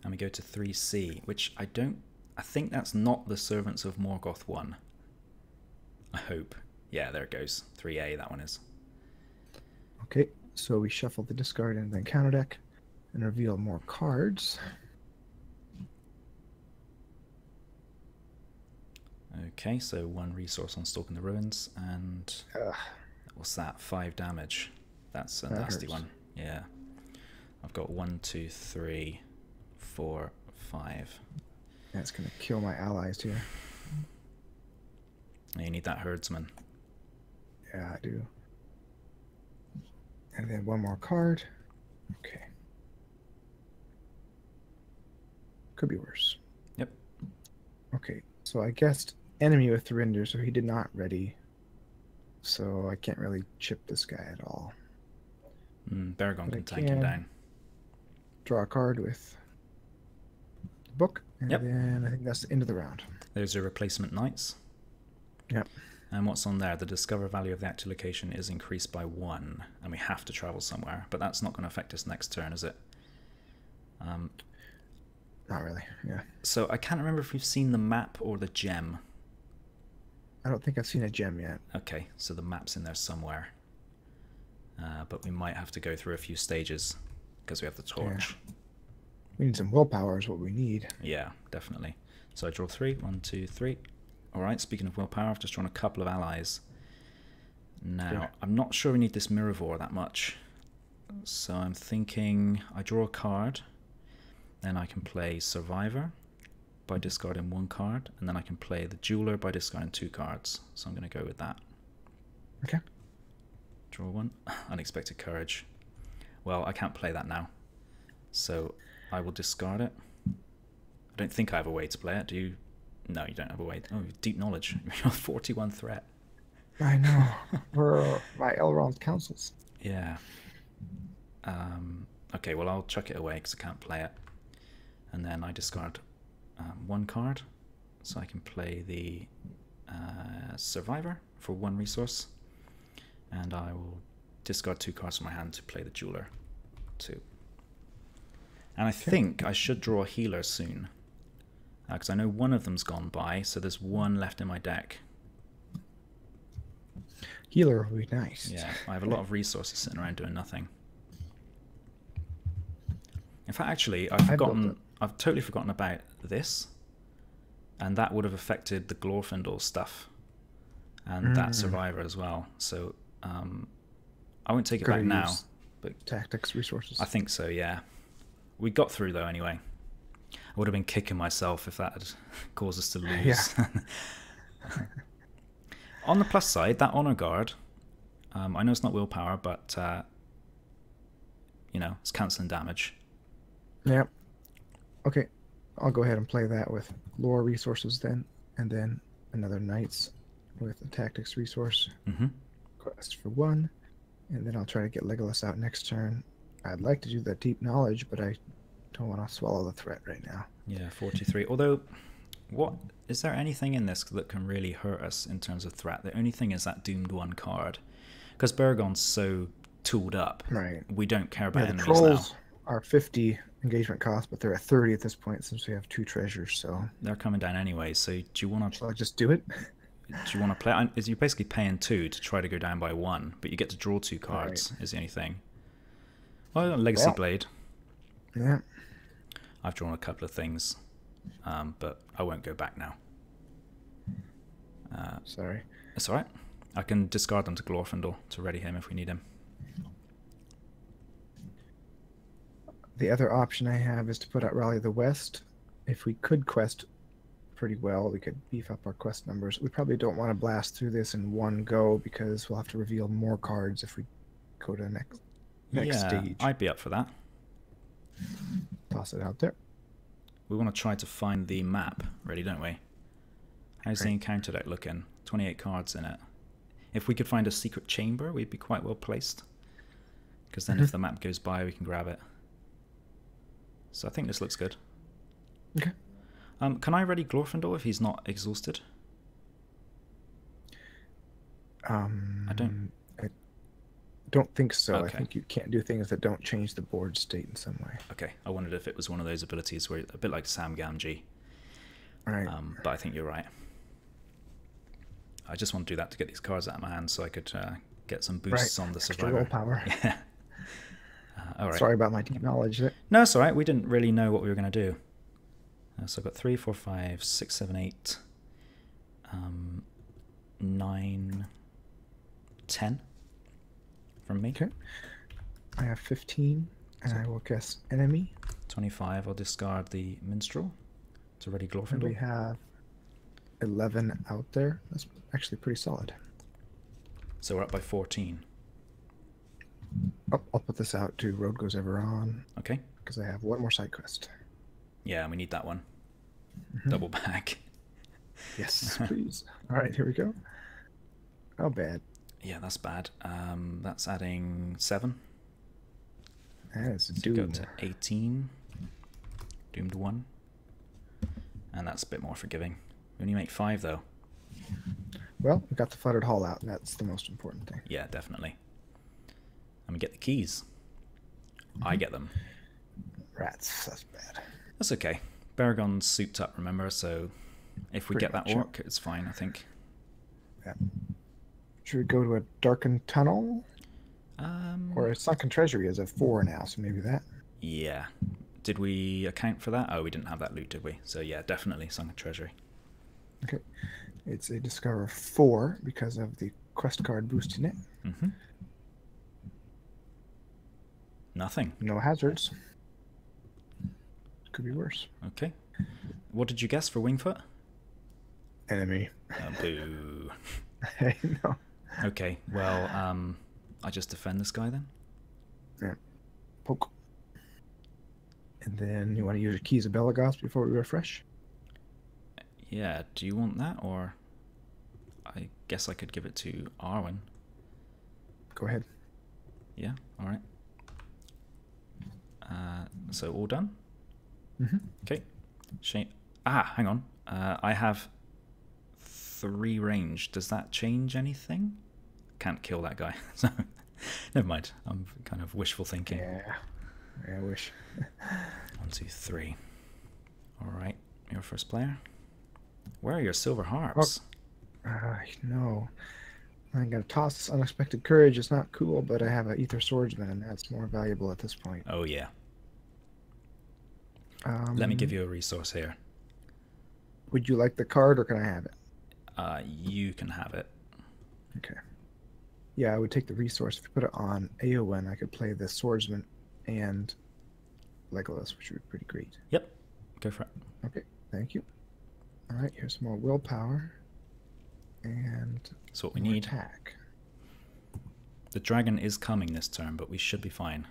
And we go to 3C, which I think that's not the Servants of Morgoth 1. I hope. Yeah, there it goes. 3A, that one is. Okay, so we shuffle the discard and then counter deck and reveal more cards. Okay, so 1 resource on Stalking the Ruins, and what's that? 5 damage. That's a That nasty hurts. one. Yeah. I've got 1, 2, 3, 4, 5. That's going to kill my allies here. And you need that herdsman. Yeah, I do. And then 1 more card. Okay. Could be worse. Yep. Okay, so I guessed enemy with Thurinder, so he did not ready. So I can't really chip this guy at all. Baragon But I can tank him can down. Draw a card with the book, and Yep. then I think that's the end of the round. Those are replacement knights. Yep. And what's on there? The discover value of the active location is increased by 1, and we have to travel somewhere. But that's not going to affect us next turn, is it? Not really, yeah. So I can't remember if we've seen the map or the gem. I don't think I've seen a gem yet. Okay, so the map's in there somewhere. But we might have to go through a few stages because we have the torch. Yeah. We need some willpower is what we need. Yeah, definitely. So I draw 3. 1, 2, 3. Alright, speaking of willpower, I've just drawn a couple of allies. Now, Yeah. I'm not sure we need this Miravor that much. So I'm thinking I draw a card, then I can play Survivor by discarding 1 card, and then I can play the Jeweler by discarding 2 cards. So I'm going to go with that. Okay. Draw 1. Unexpected Courage. Well, I can't play that now. So I will discard it. I don't think I have a way to play it. Do you? No, you don't have a way. Oh, deep knowledge. You're 41 threat. I know. For my Elrond councils. Yeah. Okay, well, I'll chuck it away because I can't play it. And then I discard 1 card. So I can play the Survivor for 1 resource. And I will discard 2 cards from my hand to play the Jeweler 2. And I think I should draw a healer soon. Because I know one of them's gone by, so there's 1 left in my deck. Healer would be nice. Yeah, I have a lot of resources sitting around doing nothing. In fact, actually, I've totally forgotten about this. And that would have affected the Glorfindel stuff. And that Survivor as well. So, I won't take it back now. But tactics, resources. I think so, yeah. We got through, though, anyway. I would have been kicking myself if that had caused us to lose. Yeah. On the plus side, that Honor Guard, I know it's not willpower, but, you know, it's cancelling damage. Yep. Okay. I'll go ahead and play that with lore resources then, and then another Knights with a tactics resource. Quest for 1, and then I'll try to get Legolas out next turn. I'd like to do that deep knowledge, but I don't want to swallow the threat right now. Yeah, 43. Although, What is there anything in this that can really hurt us in terms of threat? The only thing is that doomed 1 card, because Baragon's so tooled up. Right. We don't care about The enemies trolls now. are 50 engagement cost, but they're at 30 at this point since we have 2 treasures. So They're coming down anyway. So do you want to? shall I just do it? Do you want to play? Is you're basically paying 2 to try to go down by 1, but you get to draw 2 cards. Is the only thing. Well, Legacy Blade. Yeah. I've drawn a couple of things, but I won't go back now. Sorry. It's alright. I can discard them to Glorfindel to ready him if we need him. The other option I have is to put out Rally the West. If we could quest pretty well, we could beef up our quest numbers. We probably don't want to blast through this in one go because we'll have to reveal more cards if we go to the next stage. I'd be up for that. Toss it out there. We want to try to find the map, really, don't we? How's the encounter deck looking? 28 cards in it. If we could find a secret chamber, we'd be quite well placed. Because then if the map goes by, we can grab it. So I think this looks good. Okay. Can I ready Glorfindel if he's not exhausted? I don't think so. Okay. I think you can't do things that don't change the board state in some way. Okay, I wondered if it was one of those abilities where a bit like Sam Gamgee. Right. But I think you're right. I just want to do that to get these cards out of my hand so I could get some boosts on the Extra survivor. willpower. Yeah. All right. Sorry about my deep knowledge there. No, it's all right. We didn't really know what we were going to do. So I've got 3, 4, 5, 6, 7, 8, 9, 10 from me. Okay. I have 15, and I will guess enemy. 25, I'll discard the Minstrel to ready And Glorfindel. we have 11 out there. That's actually pretty solid. So we're up by 14. Oh, I'll put this out to Road Goes Ever On. Okay. Because I have one more side quest. Yeah, we need that one. Double back. Yes, please. All right, here we go. How bad? Yeah, that's bad. That's adding 7. That is a So go doom. to 18. Doomed 1. And that's a bit more forgiving. We only make 5 though. Well, we got the Flooded Hall out, and that's the most important thing. Yeah, definitely. And we get the keys. I get them. Rats, that's bad. That's okay. Baragon's souped up, remember? So if we Pretty get that much, orc, it's fine, I think. Yeah. Should we go to a darkened tunnel? Or a sunken treasury is a 4 now, so maybe that. Yeah. Did we account for that? Oh, we didn't have that loot, did we? So yeah, definitely Sunken Treasury. Okay. It's a Discover 4 because of the quest card boosting it. Mm-hmm. Nothing. No hazards. Could be worse. Okay. What did you guess for Wingfoot? Enemy. Boo. Hey, no. Okay, well, I just defend this guy then? Yeah. Poke. And then you want to use your Keys of Belegost before we refresh? Yeah, do you want that, or... I guess I could give it to Arwen. Go ahead. Yeah, alright. So all done? Mm-hmm. Okay. Shane. Hang on. I have 3 range. Does that change anything? Can't kill that guy. So never mind. I'm kind of wishful thinking. Yeah. I wish. 1, 2, 3. All right. You're first player. Where are your silver harps? No. I got to toss this Unexpected Courage. It's not cool, but I have an Ether Swordsman, and that's more valuable at this point. Oh, yeah. Let me give you a resource here. Would you like the card, or can I have it? You can have it. Okay. Yeah, I would take the resource. If you put it on Aowen, I could play the Swordsman and Legolas, which would be pretty great. Yep. Go for it. Okay, thank you. All right, here's some more willpower. And That's what we more need. attack. The dragon is coming this turn, but we should be fine.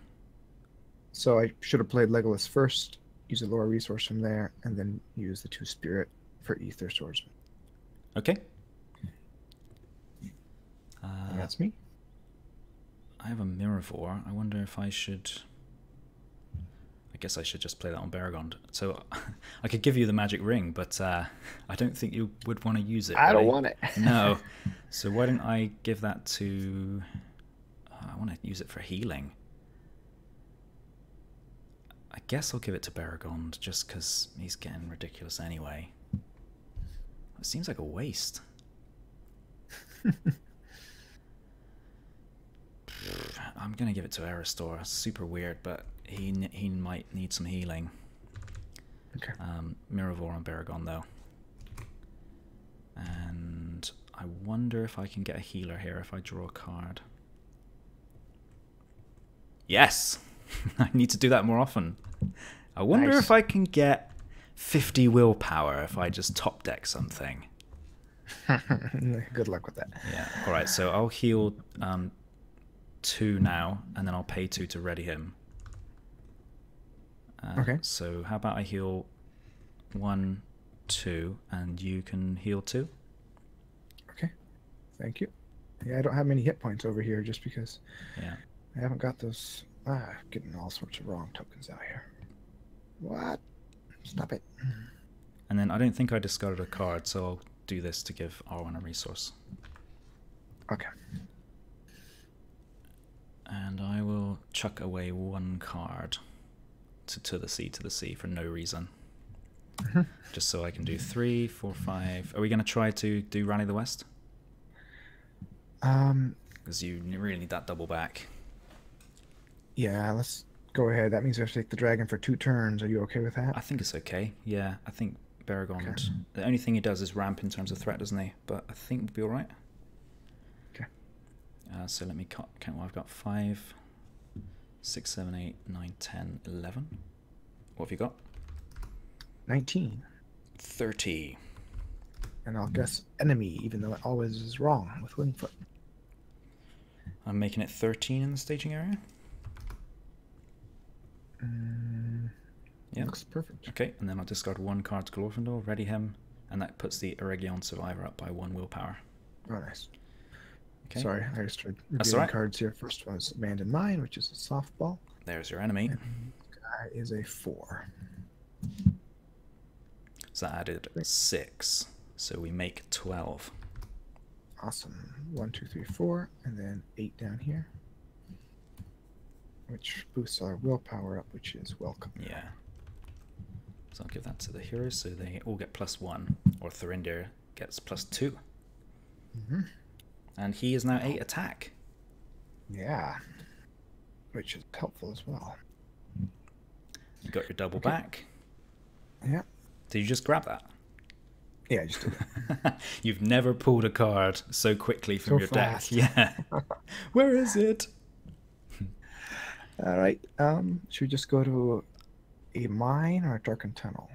So I should have played Legolas first, use a lower resource from there, and then use the 2 spirit for Ether Swordsman. Okay. And that's me. I have a Mirrorvore. I wonder if I should... I guess I should just play that on Baragon. So I could give you the magic ring, but I don't think you would want to use it. I don't really. want it. No. So why don't I give that to... I want to use it for healing. I guess I'll give it to Baragon just because he's getting ridiculous anyway. It seems like a waste. I'm going to give it to Aristor. Super weird, but he might need some healing. Okay. Miravor on Baragon, though. And I wonder if I can get a healer here if I draw a card. Yes! I need to do that more often. I wonder if I can get 50 willpower if I just top deck something. Good luck with that. Yeah. Alright, so I'll heal 2 now, and then I'll pay 2 to ready him. Okay. So how about I heal 1, 2, and you can heal 2? Okay. Thank you. Yeah, I don't have many hit points over here just because Yeah. I haven't got those. Getting all sorts of wrong tokens out here. What? Stop it. And then I don't think I discarded a card, so I'll do this to give R1 a resource. Okay. And I will chuck away 1 card to the sea for no reason. Just so I can do 3, 4, 5. Are we going to try to do Rally the West? Because you really need that double back. Yeah, let's go ahead. That means we have to take the dragon for 2 turns. Are you okay with that? I think it's okay. Yeah, I think Baragon... Okay. The only thing he does is ramp in terms of threat, doesn't he? But I think we'll be alright. Okay. So let me count what I've got. 5, 6, 7, 8, 9, 10, 11. What have you got? 19. 30. And I'll guess enemy, even though it always is wrong with Wingfoot. I'm making it 13 in the staging area. Yeah. Looks perfect. Okay, and then I'll discard 1 card to Glorfindel, ready him, and that puts the Eregion Survivor up by 1 willpower. Oh, nice. Okay. Sorry, I just started That's reviewing all right. cards here. First one is Abandoned Mine, which is a softball. There's your enemy. And this guy is a 4. So that added 6. So we make 12. Awesome. 1, 2, 3, 4, and then 8 down here, which boosts our willpower up, which is welcome. Yeah. So I'll give that to the heroes, so they all get +1, or Thurindir gets +2. And he is now 8 attack. Yeah, which is helpful as well. You got your double back. Yeah. Did you just grab that? Yeah, I just did it. You've never pulled a card so quickly from So your fast. deck. Yeah. Where is it? All right. Should we just go to a mine or a darkened tunnel?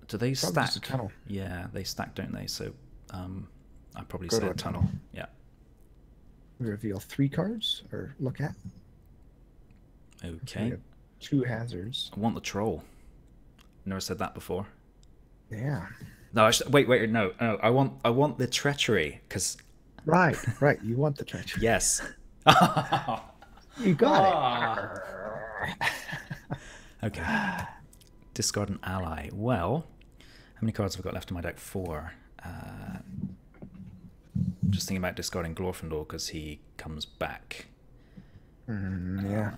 Do they Probably stack? just a tunnel. Yeah, they stack, don't they? So I'd probably Go say to a a tunnel. tunnel. Yeah. We reveal 3 cards, or look at. We Okay. have 2 hazards. I want the troll. Never said that before. Yeah. No, wait, no. I want the treachery, because Right. You want the treachery. yes. You got it. Okay. Discard an ally. Well, how many cards have I got left in my deck? 4. Just thinking about discarding Glorfindel because he comes back. Yeah.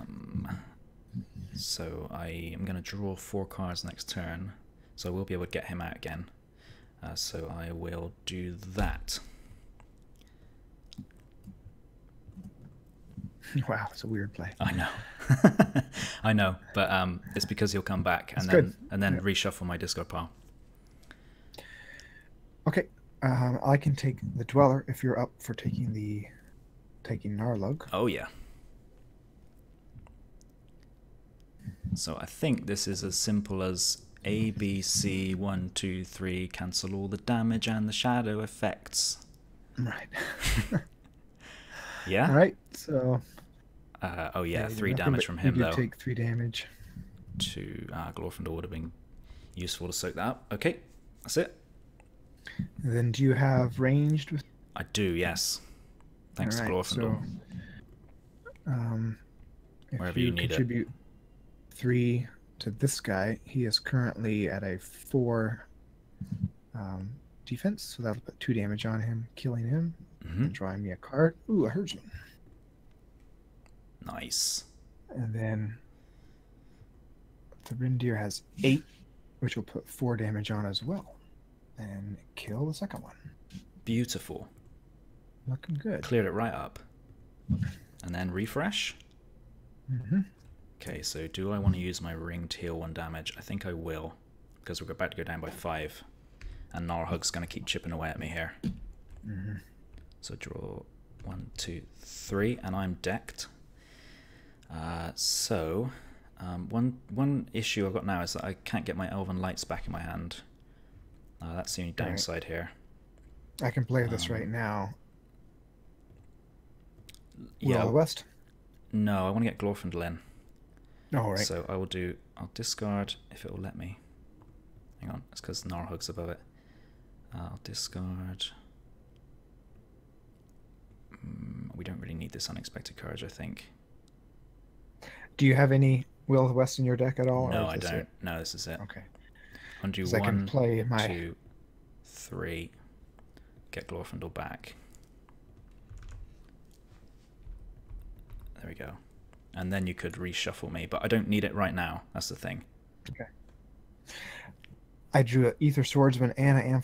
So I am going to draw 4 cards next turn, so I will be able to get him out again. So I will do that. Wow, it's a weird play. I know. I know, but it's because he'll come back and That's then good. reshuffle my discard pile. Okay. I can take the Dweller if you're up for taking Narlug. Oh yeah. So I think this is as simple as A, B, C, 1, 2, 3, cancel all the damage and the shadow effects. Right. Yeah? All right. So. Oh yeah, 3 nothing, damage but from you him do though. take 3 damage. To Glorfindel would have been useful to soak that up. Okay, that's it. And then do you have ranged with? I do, yes. Thanks All to right, Glorfindel. So, if Wherever you need it. contribute 3 to this guy. He is currently at a 4 defense, so that'll put 2 damage on him, killing him, and drawing me a card. Ooh, a herdsman. Nice. And then the reindeer has 8, which will put 4 damage on as well, and kill the second one. Beautiful. Looking good. Cleared it right up. And then refresh. Okay, so do I want to use my ring to heal 1 damage? I think I will, because we're about to go down by 5. And Narhug's going to keep chipping away at me here. So draw 1, 2, 3, and I'm decked. One issue I've got now is that I can't get my Elven Lights back in my hand. That's the only downside here. I can play this right now. Yeah. Will of the West? No, I want to get Glorfindel in. Oh, right. So I'll discard if it will let me. Hang on, it's because Narhug's above it. I'll discard. We don't really need this unexpected courage, I think. Do you have any Will of the West in your deck at all? No, I don't. No, this is it. Okay. I'll do 1, I can play my... 2, 3. Get Glorfindel back. There we go. And then you could reshuffle me, but I don't need it right now. That's the thing. Okay. I drew an Ether Swordsman and an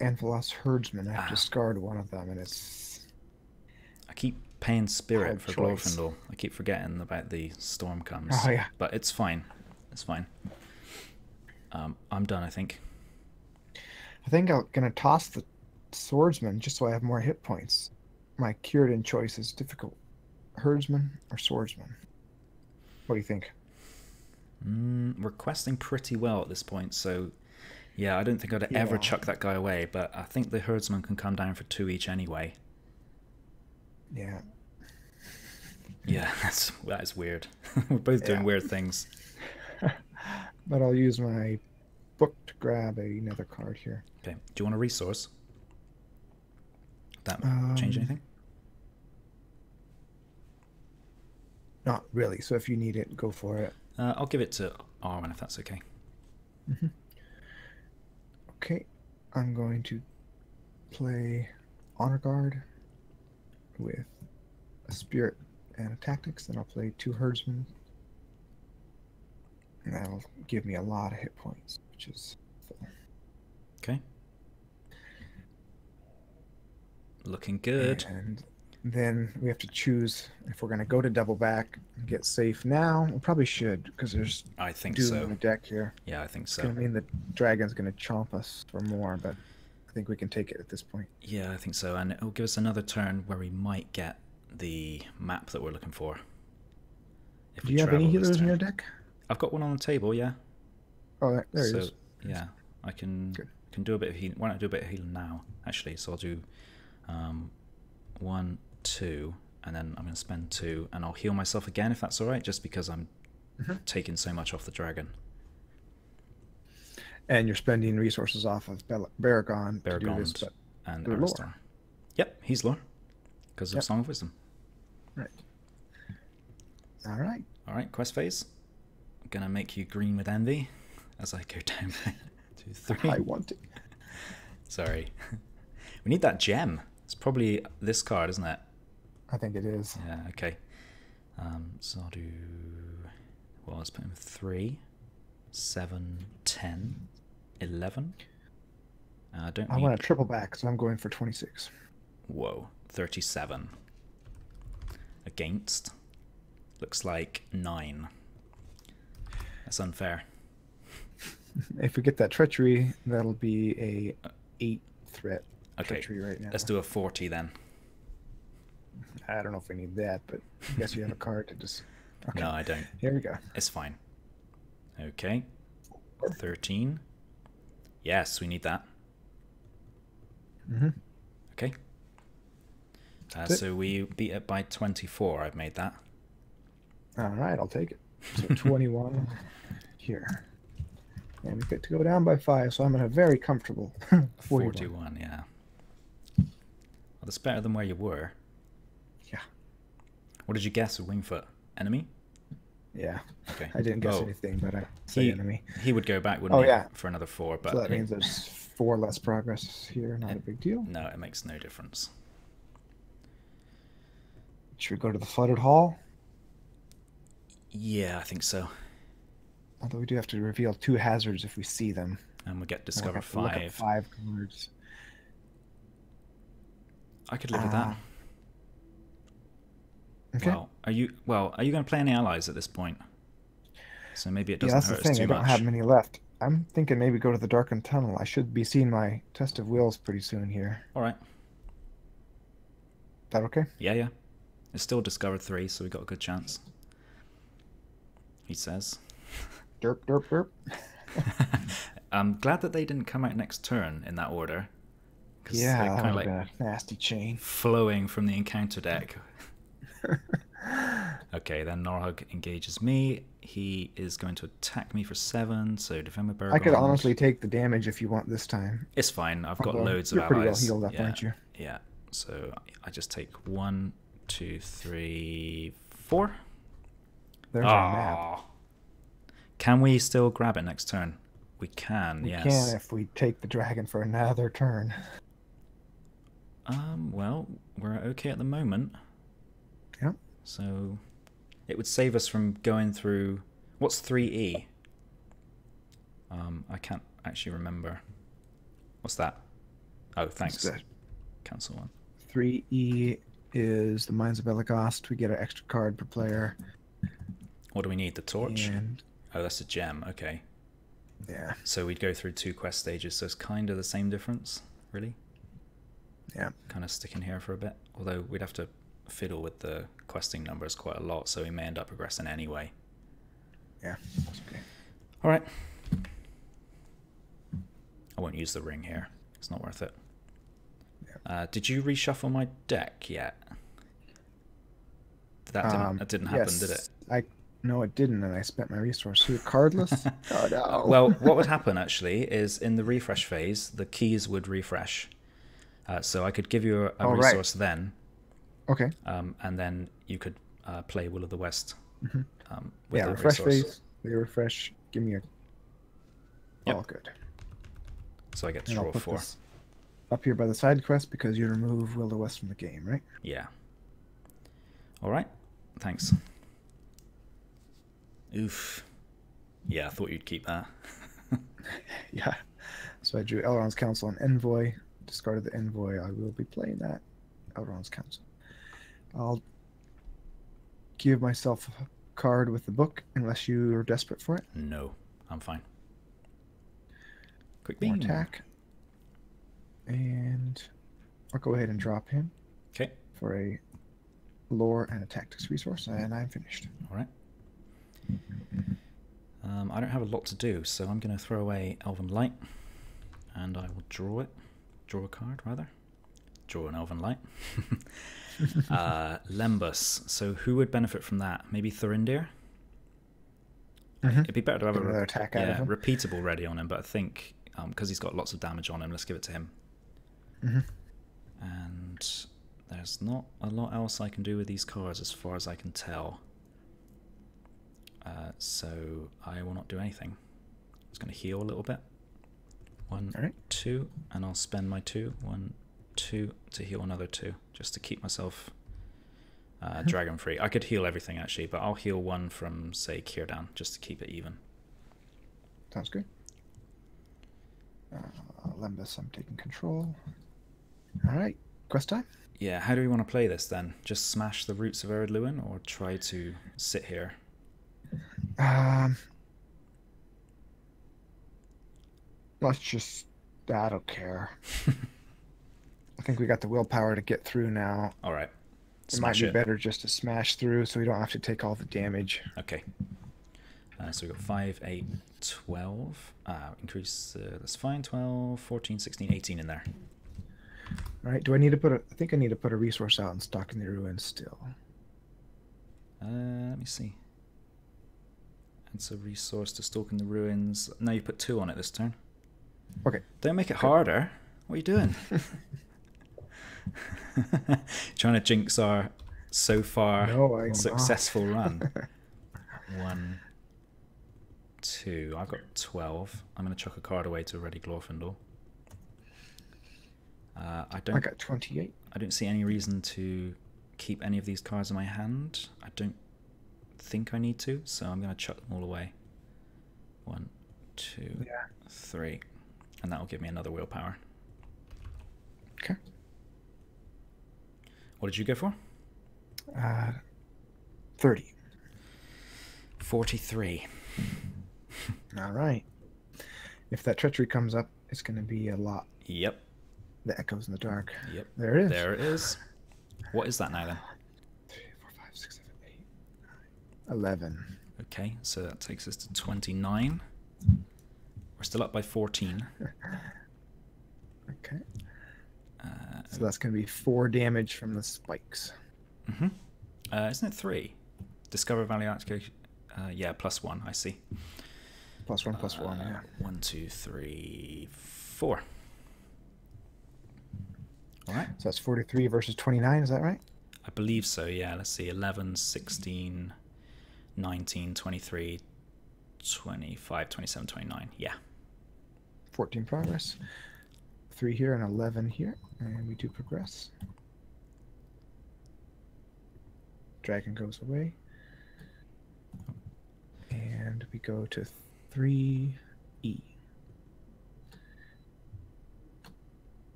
Amphalos Herdsman. I have to discard one of them, and it's... I keep paying Spirit for Glorfindel. I keep forgetting about the Storm Comes. Oh, yeah. But it's fine. It's fine. I'm done, I think. I think I'm going to toss the Swordsman just so I have more hit points. My Curadan choice is difficult. Herdsman or Swordsman? What do you think? We're questing pretty well at this point, so yeah, I don't think I'd ever chuck that guy away, but I think the Herdsman can come down for 2 each anyway. Yeah. Yeah, that is weird. We're both doing weird things. But I'll use my book to grab another card here. Okay. Do you want a resource? That change anything? Not really. So if you need it, go for it. I'll give it to Arwen if that's okay. Okay. I'm going to play Honor Guard with a Spirit and a Tactics. Then I'll play 2 Herdsmen. And that'll give me a lot of hit points, which is full. Okay. Looking good. And then we have to choose if we're going to go to double back and get safe now. We probably should, because there's Doom in the deck here. Yeah, I think so. It's going to mean the dragon's going to chomp us for more, but I think we can take it at this point. Yeah, I think so. And it'll give us another turn where we might get the map that we're looking for. Do you have any healers in your deck? I've got one on the table, yeah. Oh, there he is. Yeah, I can do a bit of healing. Why not do a bit of healing now, actually? So I'll do 1, 2, and then I'm going to spend 2, and I'll heal myself again if that's all right, just because I'm taking so much off the dragon. And you're spending resources off of Baragon to do this, but and Aristar. Yep, he's lore, because of Song of Wisdom. Right. All right. All right, quest phase. I'm going to make you green with envy as I go down 2, 3. I want it. Sorry. We need that gem. It's probably this card, isn't it? I think it is. Yeah, okay. So I'll do... Well, let's put in 3, 7, 10, 11. I want a triple back, so I'm going for 26. Whoa, 37. Against. Looks like 9. That's unfair. If we get that treachery, that'll be a 8 threat. Okay, right now. Let's do a 40 then. I don't know if we need that, but I guess you have a card to just... Okay. No, I don't. Here we go. It's fine. Okay. 13. Yes, we need that. Okay. So we beat it by 24. I've made that. All right, I'll take it. So 21 here. And we get to go down by 5, so I'm at a very comfortable 41, yeah. Well, that's better than where you were. Yeah. What did you guess with Wingfoot? Enemy? Yeah. Okay. I didn't guess Oh, anything, but I say enemy. he would go back, wouldn't Oh he, yeah. for another 4? But So that means there's 4 less progress here. Not a big deal. no, it makes no difference. Should we go to the flooded hall? Yeah, I think so. Although we do have to reveal 2 hazards if we see them. And we get discover We'll have to look up 5. 5 cards. I could live with that. Okay. Are you going to play any allies at this point? So maybe it doesn't that's hurt the thing. us too I don't much. have many left. I'm thinking maybe go to the darkened tunnel. I should be seeing my test of wills pretty soon here. All right. Is that okay? Yeah. It's still discovered 3, so we got a good chance. He says. Derp, derp, derp. I'm glad that they didn't come out next turn in that order. Yeah, they're kind of like like a nasty chain. flowing from the encounter deck. Okay, then Norhug engages me. He is going to attack me for 7, so defend with Baragon. I could honestly take the damage if you want this time. It's fine. I've got loads of you're pretty well allies. healed up, aren't you? Yeah. So I just take 1, 2, 3, 4. There's our map. Can we still grab it next turn? We can, We yes. can if we take the dragon for another turn. Well, we're okay at the moment. Yep. So it would save us from going through... What's 3E? I can't actually remember. What's that? Oh, thanks. Cancel one. 3E is the Ruins of Belegost. We get an extra card per player. What do we need? The torch? And oh, that's a gem. Okay. yeah. So we'd go through 2 quest stages, so it's kind of the same difference, really. Yeah. Kind of sticking here for a bit. Although we'd have to fiddle with the questing numbers quite a lot, so we may end up progressing anyway. Yeah. That's okay. All right. I won't use the ring here. It's not worth it. Yeah. Did you reshuffle my deck yet? That didn't happen, yes, did it? No, it didn't, and I spent my resource. Cardless? Oh, no. Well, what would happen, actually, is in the refresh phase, the keys would refresh. So I could give you a resource then. Okay. And then you could play Will of the West Mm-hmm. with that refresh resource. phase. They refresh. Give me a... Yep. Oh, good. So I get to And I'll draw put 4. this up here by the side quest because you remove Will of the West from the game, right? Yeah. All right. Thanks. Oof. Yeah, I thought you'd keep that. Yeah. So I drew Elrond's Council and Envoy. Discarded the Envoy. I will be playing that. Elrond's Council. I'll give myself a card with the book unless you are desperate for it. No, I'm fine. Quick More beam. attack. And I'll go ahead and drop him. Okay. For a lore and a tactics resource, and I'm finished. All right. I don't have a lot to do, so I'm going to throw away Elven Light, and I will draw it. Draw a card, rather. Draw an Elven Light. Lembus. So who would benefit from that? Maybe Thurindir? It'd be better to have another attack out of him. repeatable ready on him, but I think because he's got lots of damage on him, let's give it to him. And there's not a lot else I can do with these cards as far as I can tell. So I will not do anything. I'm just going to heal a little bit. 1, 2, and I'll spend my 2. 1, 2 to heal another 2, just to keep myself dragon free. I could heal everything actually, but I'll heal 1 from, say, Kirdan, just to keep it even. Sounds good. Lembus, I'm taking control. All right, quest time. Yeah, how do we want to play this then? Just smash the Roots of Eredluin, or try to sit here? Let's just... I don't care. I think we got the willpower to get through now. All right. It might be better just to smash through so we don't have to take all the damage. Okay. So we've got 5, 8, 12. Increase, that's fine. 12, 14, 16, 18 in there. All right. Do I need to put a... I think I need to put a resource out and stock in the ruins still. Let me see. It's a resource to stalk in the ruins. No, you put 2 on it this turn. Okay. Don't make it harder. What are you doing? Trying to jinx our so far successful run. 1, 2. I've got 12. I'm going to chuck a card away to ready Glorfindel. I got 28. I don't see any reason to keep any of these cards in my hand. I don't think I need to, so I'm going to chuck them all away. 1, 2, 3. And that will give me another willpower. Okay. What did you go for? 30. 43. All right. If that treachery comes up, it's going to be a lot. Yep. The echoes in the dark. Yep. There it is. There it is. What is that now then? 3, 4, 5, 6, 7, 8, 9, 11. Okay, so that takes us to 29. We're still up by 14. Okay. So that's going to be 4 damage from the spikes. Mm-hmm. Isn't it 3? Discover value activation. Yeah, +1. I see. +1, +1. Yeah. 1, 2, 3, 4. All right. So that's 43 versus 29. Is that right? I believe so. Yeah. Let's see. 11, 16, 19, 23, 25, 27, 29. Yeah. 14 progress. 3 here and 11 here, and we do progress. Dragon goes away. And we go to 3E.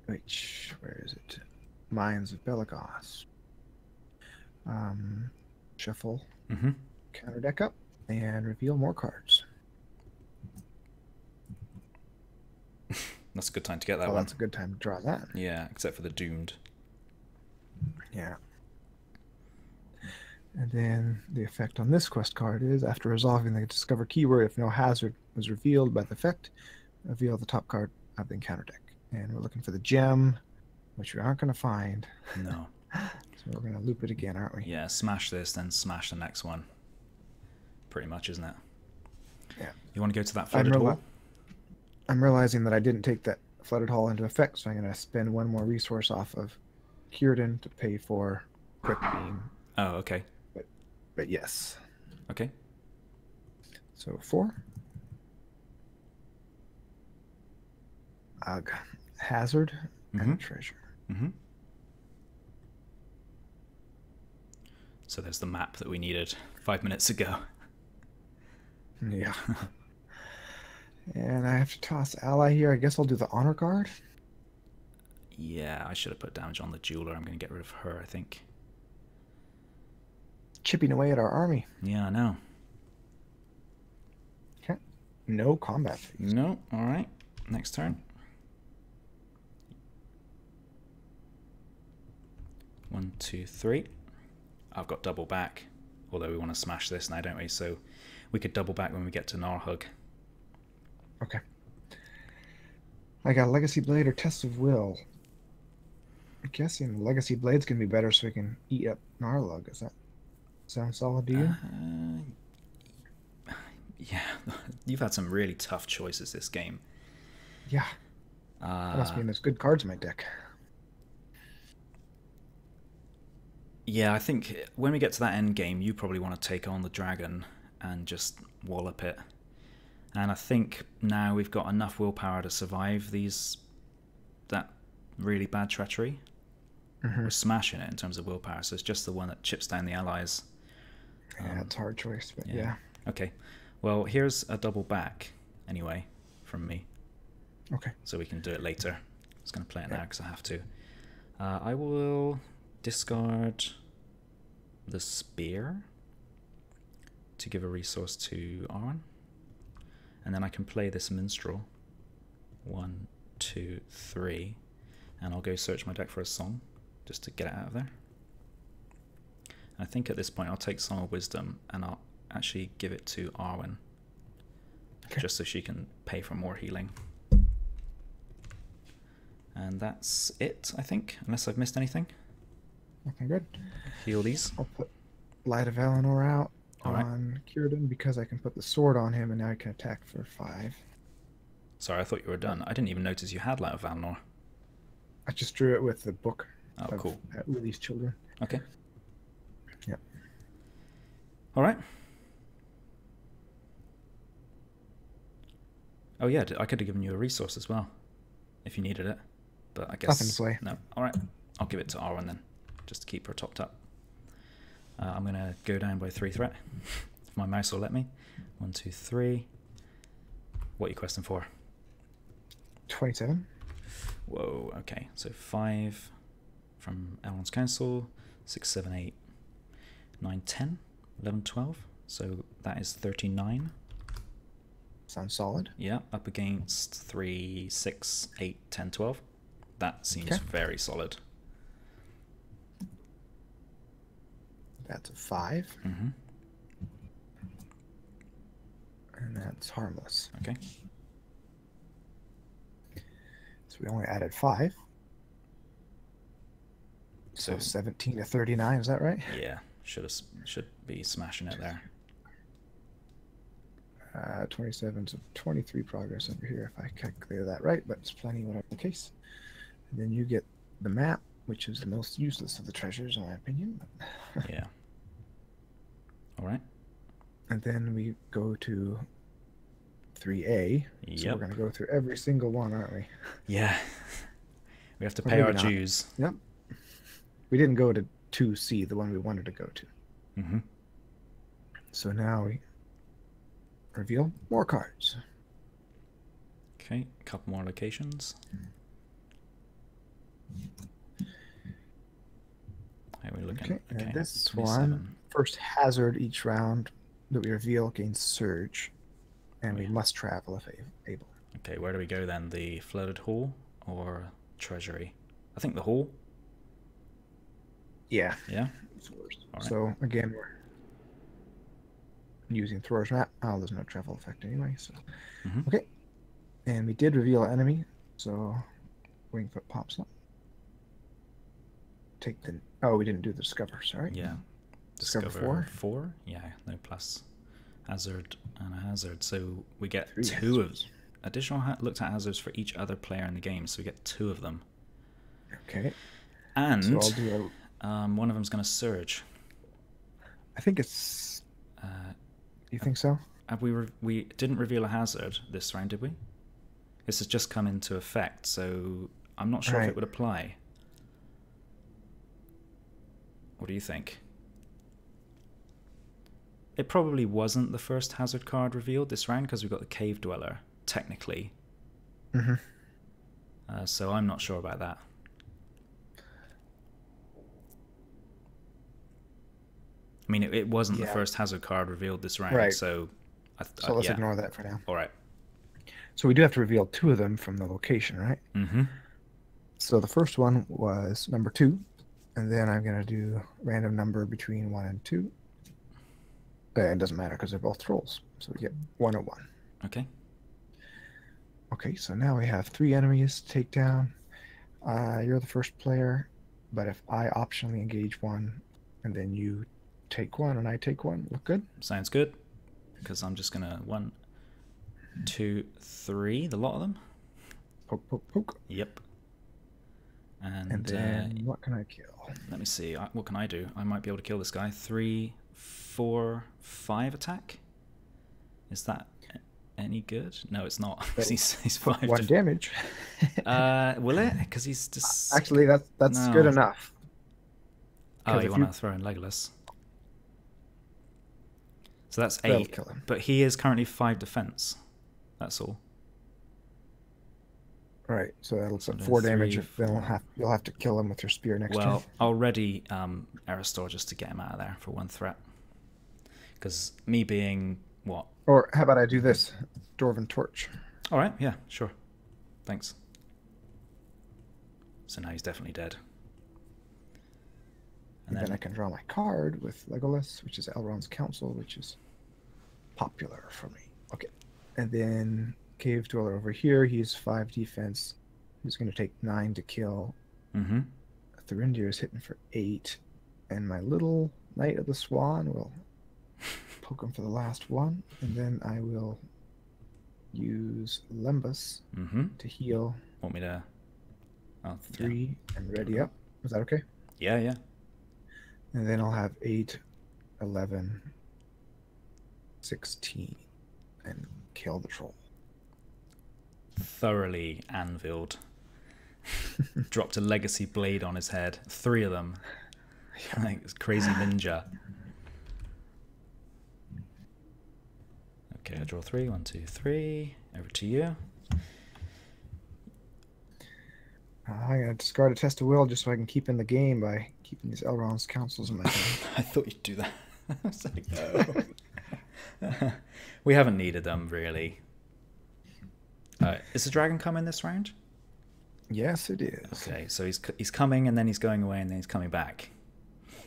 Which, where is it? Ruins of Belegost. Shuffle. Mm-hmm. Counter deck up, and reveal more cards. That's a good time to get that one. one. That's a good time to draw that. Yeah, except for the doomed. Yeah. And then the effect on this quest card is, after resolving the discover keyword, if no hazard was revealed by the effect, reveal the top card of the encounter deck. And we're looking for the gem, which we aren't going to find. No. So we're going to loop it again, aren't we? Yeah, smash this, then smash the next one. Pretty much, isn't it? Yeah. You want to go to that flooded hall? I'm realizing that I didn't take that flooded hall into effect, so I'm going to spend 1 more resource off of Círdan to pay for Quick Beam. Oh, okay. But yes. Okay. So 4. Ugh. Hazard and treasure. Mm-hmm. So there's the map that we needed 5 minutes ago. Yeah. And I have to toss ally here. I guess I'll do the honor card. Yeah, I should have put damage on the jeweler. I'm going to get rid of her, I think. Chipping away at our army. Yeah, I know. Okay. No combat phase. No. All right. Next turn. 1, 2, 3. I've got double back, although we want to smash this now, don't we? So we could double back when we get to Narhug. Okay. I got Legacy Blade or Test of Will. I'm guessing Legacy Blade's going to be better so we can eat up Narlug. Does that sound solid to you? Yeah, you've had some really tough choices this game. Yeah. That must mean there's good cards in my deck. Yeah, I think when we get to that end game, you probably want to take on the dragon and just wallop it. And I think now we've got enough willpower to survive that really bad treachery. We're smashing it in terms of willpower, so it's just the one that chips down the allies. Yeah, it's a hard choice, but yeah. Okay, well, here's a double back, anyway, from me. Okay. So we can do it later. I'm just going to play it now because I have to. I will discard the spear to give a resource to Arwen. And then I can play this minstrel. 1, 2, 3. And I'll go search my deck for a song, just to get it out of there. And I think at this point I'll take Song of Wisdom, and I'll actually give it to Arwen. Okay. Just so she can pay for more healing. And that's it, I think, unless I've missed anything. Okay, good. Heal these. I'll put Light of Eleanor out All on Círdan because I can put the sword on him, and now I can attack for 5. Sorry, I thought you were done. I didn't even notice you had Light of Valinor. I just drew it with the book. Oh, cool. Willie's Children. Okay. Yep. All right. Oh yeah, I could have given you a resource as well, if you needed it. But I guess Nothing to play. no. All right, I'll give it to R1 then, just to keep her topped up. I'm gonna go down by 3 threat, if my mouse will let me. 1, 2, 3. What are you questing for? 27. Whoa. Okay, so 5 from Elrond's Council, 6, 7, 8, 9, 10, 11, 12. So that is 39. Sounds solid. Yeah, up against 3, 6, 8, 10, 12. That seems very solid. That's a 5. Mm-hmm. And that's harmless. Okay. So we only added 5. So 17 to 39, is that right? Yeah, should be smashing it there. 27, so 23 progress over here if I calculated that right, but it's plenty whatever the case. And then you get the map, which is the most useless of the treasures in my opinion. Yeah. All right. And then we go to 3A. Yep. So we're going to go through every single one, aren't we? Yeah. We have to pay our dues. Yep. We didn't go to 2C, the one we wanted to go to. Mm-hmm. So now we reveal more cards. Okay, a couple more locations. How are we looking? Okay, and this 27. one, first hazard each round that we reveal gains surge, and we must travel if able. Okay, where do we go then? The flooded hall or treasury? I think the hall. Yeah. Yeah. Right. So again, we're using Thrower's map. Oh, there's no travel effect anyway. So okay, and we did reveal an enemy. So Wingfoot pops up. Take the. Oh, we didn't do the discover. Sorry. Yeah. Discover 4. Yeah. No plus hazard and a hazard. So we get 3 2 hazards. of additional looked at hazards for each other player in the game. So we get 2 of them. Okay. And so I'll do one of them's going to surge. I think it's. You think so? Have we didn't reveal a hazard this round, did we? This has just come into effect, so I'm not sure if it would apply. What do you think? It probably wasn't the first hazard card revealed this round because we've got the Cave Dweller, technically. Mm-hmm. So I'm not sure about that. I mean, it wasn't the first hazard card revealed this round, so... So let's ignore that for now. All right. So we do have to reveal 2 of them from the location, right? Mm-hmm. So the first one was number 2, and then I'm going to do random number between 1 and 2. It doesn't matter because they're both trolls, so we get 1 and 1. Okay. Okay, so now we have 3 enemies to take down. You're the first player, but if I optionally engage 1, and then you take 1 and I take 1, look good? Sounds good. Because I'm just gonna 1, 2, 3, the lot of them. Poke, poke, poke. Yep. And then what can I kill? Let me see. What can I do? I might be able to kill this guy. 3, 4, 5 attack. Is that any good? No, it's not. He's 5. 1 damage. Will it? Because he's just. Actually, that's good enough. Oh, you want to throw in Legolas? So that's 8, but he is currently 5 defense. That's all. Right, so that'll put 4 damage. Then you'll have to kill him with your spear next turn. Well, I'll ready Aristor just to get him out of there for 1 threat. Because me being what? Or how about I do this? Dwarven Torch. All right, yeah, sure. Thanks. So now he's definitely dead. And then I can draw my card with Legolas, which is Elrond's Council, which is popular for me. Okay. And then Cave Dweller over here, he's 5 defense. He's going to take 9 to kill. Mm-hmm. Thurindir is hitting for 8. And my little Knight of the Swan will poke him for the last one. And then I will use Lembas to heal. Want me to... 3 and ready up. Is that okay? Yeah, yeah. And then I'll have 8, 11, 16, and kill the troll. thoroughly anviled. Dropped a legacy blade on his head. 3 of them. Like this crazy ninja. Okay, I draw 3. 1, 2, 3. Over to you. I'm going to discard a test of will just so I can keep in the game by keeping these Elrond's councils in my hand. I thought you'd do that. I was like, no. We haven't needed them, really. Is the dragon coming this round? Yes, it is. Okay, so he's coming, and then he's going away, and then he's coming back.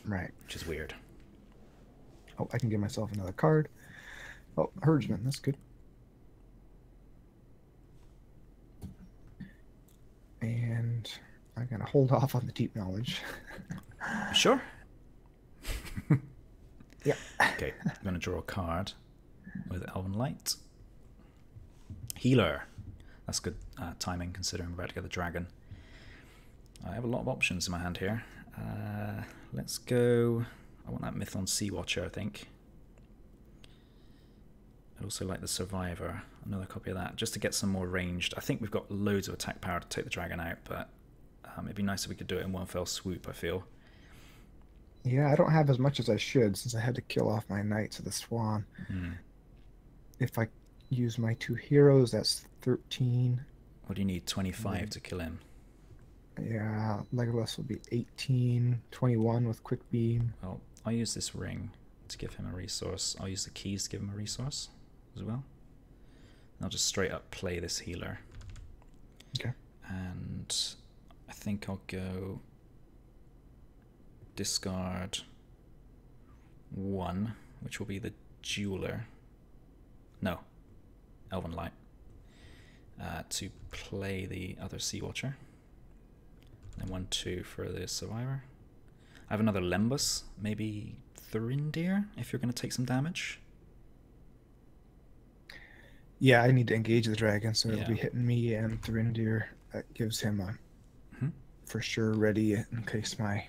Right. Which is weird. Oh, I can give myself another card. Oh, herdsman, that's good. And I'm going to hold off on the deep knowledge. Sure. Yeah. Okay, I'm going to draw a card with Elven Light. Healer. That's good timing considering we're about to get the dragon. I have a lot of options in my hand here. Let's go... I want that Mython Sea Watcher, I think. I'd also like the Survivor. Another copy of that, just to get some more ranged. I think we've got loads of attack power to take the dragon out, but it'd be nice if we could do it in one fell swoop, I feel. Yeah, I don't have as much as I should since I had to kill off my Knights of the Swan. If I use my 2 heroes, that's 13. What do you need? 25 to kill him? Yeah, Legolas will be 18, 21 with quick beam. Well, I'll use this ring to give him a resource. I'll use the keys to give him a resource as well. And I'll just straight up play this healer. Okay. And I think I'll go discard 1, which will be the Jeweler. No, Elven Light. To play the other Sea Watcher. And 1, 2 for the Survivor. I have another Lembus, maybe Thurindir, if you're going to take some damage. Yeah, I need to engage the dragon, so it'll be hitting me and Thurindir. That gives him a for sure ready in case my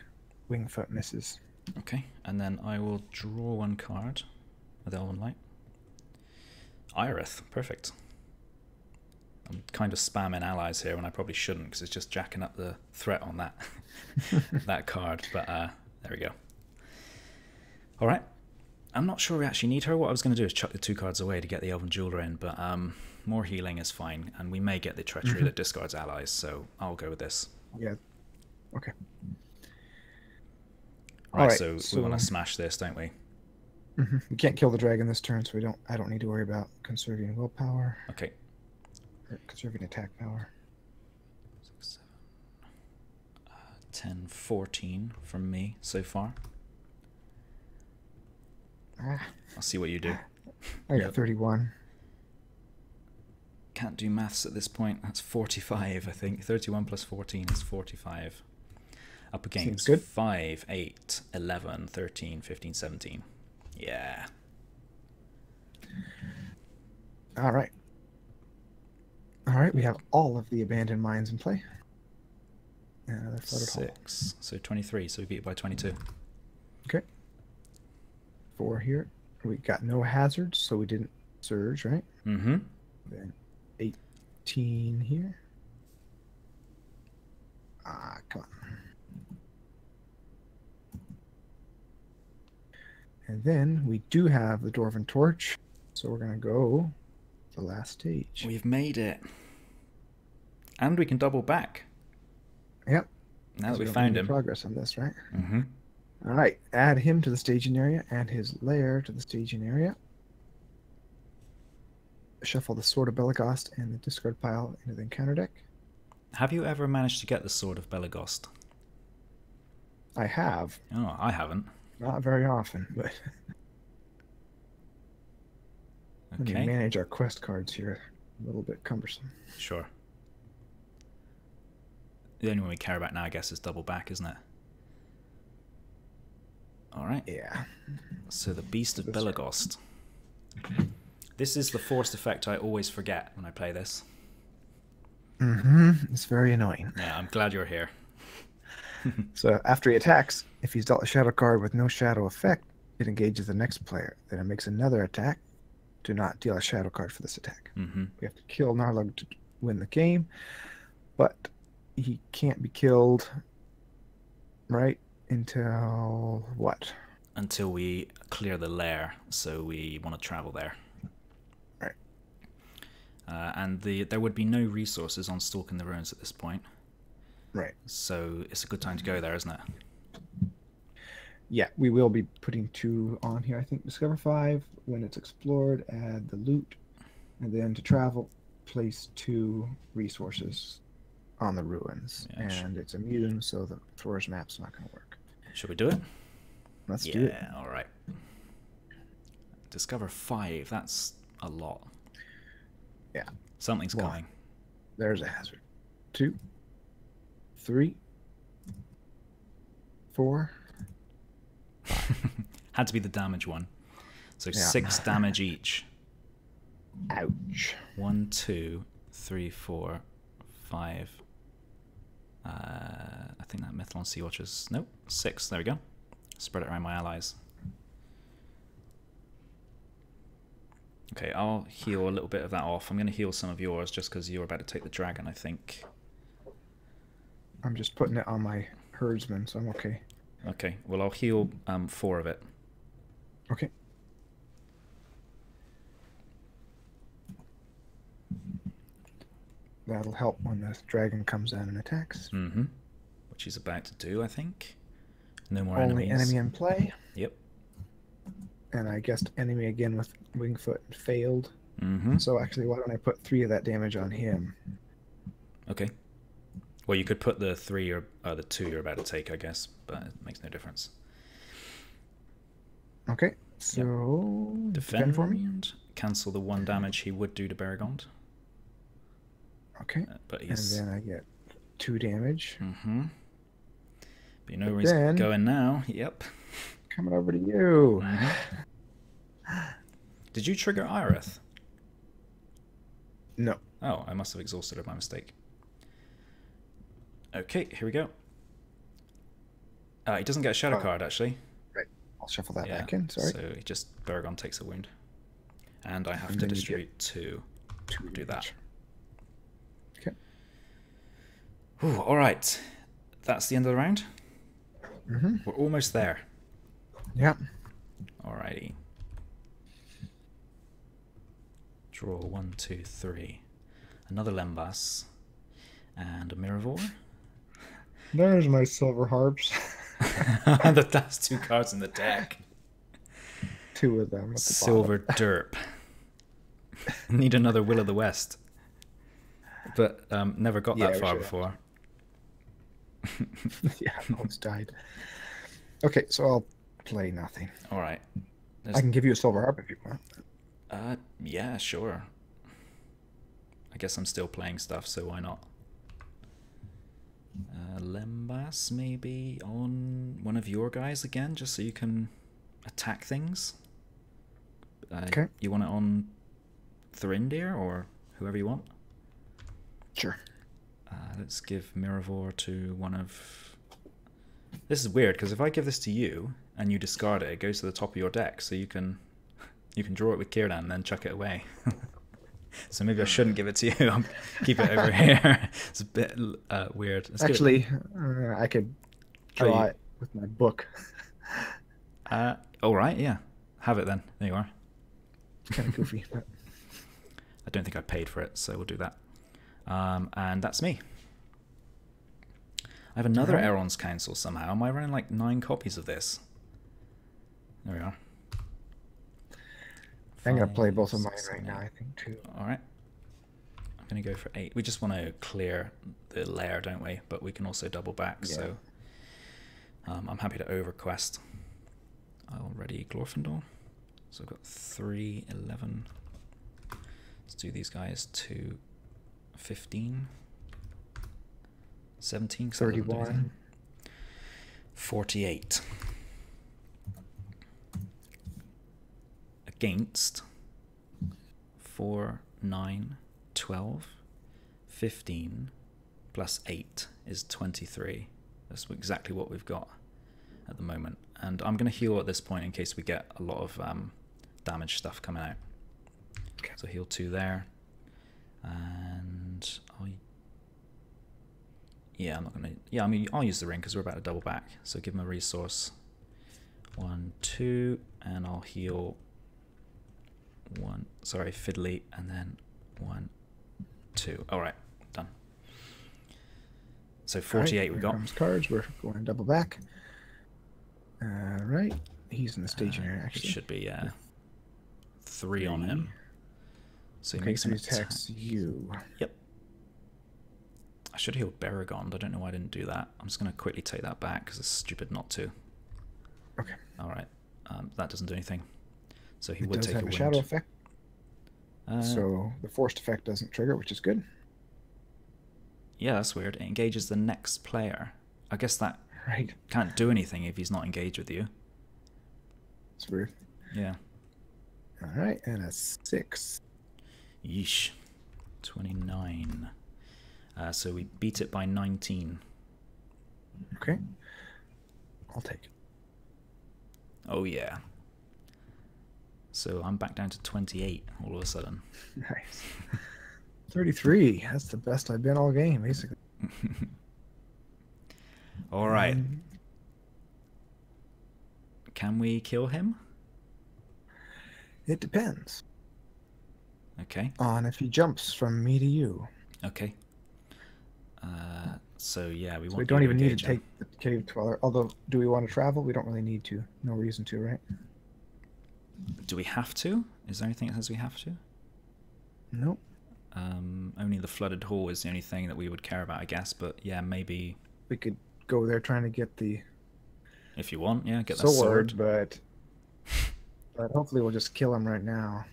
Wingfoot misses. Okay, and then I will draw 1 card with Elven Light. Irith, perfect. I'm kind of spamming allies here when I probably shouldn't because it's just jacking up the threat on that that card. But there we go. All right. I'm not sure we actually need her. What I was going to do is chuck the 2 cards away to get the Elven Jeweler in, but more healing is fine, and we may get the Treachery that discards allies, so I'll go with this. Yeah. Okay. Right, so we want to smash this, don't we? We can't kill the dragon this turn, so I don't need to worry about conserving willpower. Okay. Or conserving attack power. 6, 7, 10, 14 from me so far. I'll see what you do. I got 31. Can't do maths at this point. That's 45, I think. 31 plus 14 is 45. Up against 5, 8, 11, 13, 15, 17. Yeah. All right. All right, we have all of the abandoned mines in play. Another flooded 6. So 23, so we beat it by 22. Okay. 4 here. We got no hazards, so we didn't surge, right? Mm-hmm. Then 18 here. Come on. And then we do have the Dwarven Torch, so we're going to go the last stage. We've made it. And we can double back. Yep. Now that we found him. Progress on this, right? Mm-hmm. All right. Add him to the staging area and his lair to the staging area. Shuffle the Sword of Belegost and the discard pile into the encounter deck. Have you ever managed to get the Sword of Belegost? I have. Oh, I haven't. Not very often, but okay. We manage our quest cards here. A little bit cumbersome. Sure. The only one we care about now, I guess, is double back, isn't it? All right. Yeah. So the Beast of Belegost. This is the forced effect I always forget when I play this. It's very annoying. Yeah, I'm glad you're here. So after he attacks, if he's dealt a shadow card with no shadow effect, it engages the next player. Then it makes another attack. Do not deal a shadow card for this attack. We have to kill Narlug win the game, but he can't be killed, right, until what? Until we clear the lair, so we want to travel there. Right. And there would be no resources on Stalking the Ruins at this point. Right. So it's a good time to go there, isn't it? Yeah, we will be putting 2 on here. I think discover 5 when it's explored, add the loot, and then to travel, place 2 resources on the ruins. Yeah, and it's immune, so the Thor's map's not going to work. Should we do it? Let's do it. Yeah, all right. Discover 5. That's a lot. Yeah. Something's coming. There's a hazard. 2, 3, 4. Had to be the damage one. So 6 damage each. Ouch. 1, 2, 3, 4, 5. I think that Mythlon Sea Watchers. Nope, 6. There we go. Spread it around my allies. Okay, I'll heal a little bit of that off. I'm going to heal some of yours just because you're about to take the dragon, I think. I'm just putting it on my herdsman, so I'm okay. Okay, well, I'll heal 4 of it. Okay. That'll help when the dragon comes down and attacks. Mm-hmm. Which he's about to do, I think. No more Only enemies. enemy in play. Yep. And I guessed enemy again with Wingfoot and failed. Mm-hmm. So actually, why don't I put 3 of that damage on him? Okay. Well, you could put the 3 or the 2 you're about to take, I guess, but it makes no difference. Okay, so defend for me. Cancel the 1 damage he would do to Belegost. Okay, but he's... and then I get 2 damage. Mm-hmm. But you know where he's going now. Yep. Coming over to you. Mm-hmm. Did you trigger Irith? No. Oh, I must have exhausted it by mistake. Okay, here we go. He doesn't get a shadow card, actually. Right. I'll shuffle that back in, sorry. So he just, Belegost takes a wound. And I have to distribute 2 to do that. Okay. Ooh, all right. That's the end of the round. Mm-hmm. We're almost there. Yep. Alrighty. Draw 1, 2, 3. Another Lembas. And a Miravor. There's my silver harps. That's 2 cards in the deck. 2 of them. At the silver derp. Need another Will of the West. But never got that far before. Yeah, almost died. Okay, so I'll play nothing. All right. I can give you a silver harp if you want. Yeah, sure. I guess I'm still playing stuff, so why not? Lembas maybe on one of your guys again, just so you can attack things. Okay. You want it on Thrindir or whoever you want? Sure. Let's give Miravor to one of... This is weird, because if I give this to you and you discard it, it goes to the top of your deck, so you can draw it with Círdan and then chuck it away. So maybe I shouldn't give it to you. I'll keep it over here. It's a bit weird. Let's actually, I could draw it with my book. All right, yeah. Have it then. There you are. It's kind of goofy. But... I don't think I paid for it, so we'll do that. And that's me. I have another Elrond's Council somehow. Am I running like 9 copies of this? There we are. I'm going to play both of mine right now, I think, too. Alright. I'm going to go for 8. We just want to clear the lair, don't we? But we can also double back, so... I'm happy to overquest. Already Glorfindel. So I've got 3, 11. Let's do these guys to 15. 17. 31. 48. Against 4, 9, 12, 15 plus 8 is 23. That's exactly what we've got at the moment. And I'm going to heal at this point in case we get a lot of damage stuff coming out. Okay. So heal 2 there. And Yeah, I'm not gonna. Yeah, I mean, I'll use the ring because we're about to double back. So give him a resource. 1, 2, and I'll heal 1. Sorry, fiddly, and then 1, 2. All right, done. So 48 we got. Comes cards. We're going double back. All right. He's in the staging area. Actually, It should be 3 on him. So he okay, makes so an he attacks you. Yep. I should have healed Belegost. I don't know why I didn't do that. I'm just going to quickly take that back because it's stupid not to. Okay. All right. That doesn't do anything. So he It would does take have a a wound. shadow effect. So the forced effect doesn't trigger, which is good. Yeah, that's weird. It engages the next player. I guess that Right. can't do anything if he's not engaged with you. It's weird. Yeah. All right, and a 6. Yeesh. 29. So we beat it by 19. Okay. I'll take it. Oh, yeah. So I'm back down to 28 all of a sudden. Nice. 33. That's the best I've been all game, basically. All right. Can we kill him? It depends Okay. on if he jumps from me to you. Okay. So yeah, we So want. we don't you even need to engage him. take the cave dweller. Although, do we want to travel? We don't really need to. No reason to, right? Do we have to? Is there anything that says we have to? Nope. Only the flooded hall is the only thing that we would care about, I guess. But yeah, maybe We could go there trying to get the if you want, yeah, get that sword. but hopefully we'll just kill him right now.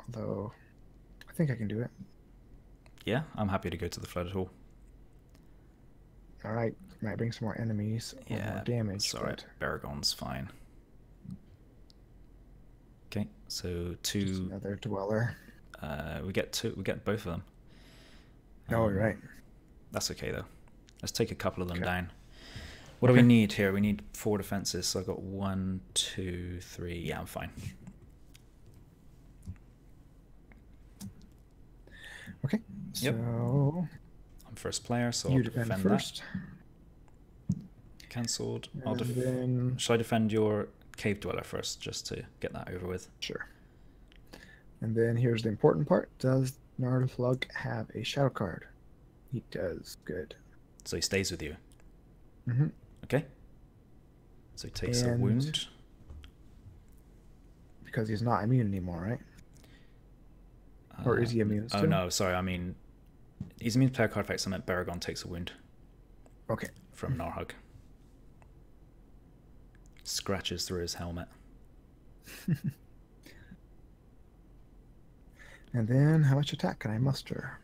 Although, I think I can do it. Yeah, I'm happy to go to the flooded hall. All right, might bring some more enemies or Yeah, more damage. it's alright. Belegost fine. Okay, so Just two. another dweller. We get two. We get both of them. Oh, right. That's okay though. Let's take a couple of them Okay. down. What do we need here? We need 4 defenses. So I've got 1, 2, 3. Yeah, I'm fine. Okay. Yep. So I'm first player, so you I'll defend defend first. that. Cancelled. I'll And then Should I defend your cave dweller first, just to get that over with? sure. And then here's the important part. Does Gnarlhlug have a shadow card? He does. Good. So he stays with you. Mm-hmm. Okay. So he takes a And- wound. Because he's not immune anymore, right? Or is he immune Oh still? no, sorry. I mean, he's immune to player card effects. I meant Belegost takes a wound Okay. from Gnarlhlug. Scratches through his helmet. And then how much attack can I muster?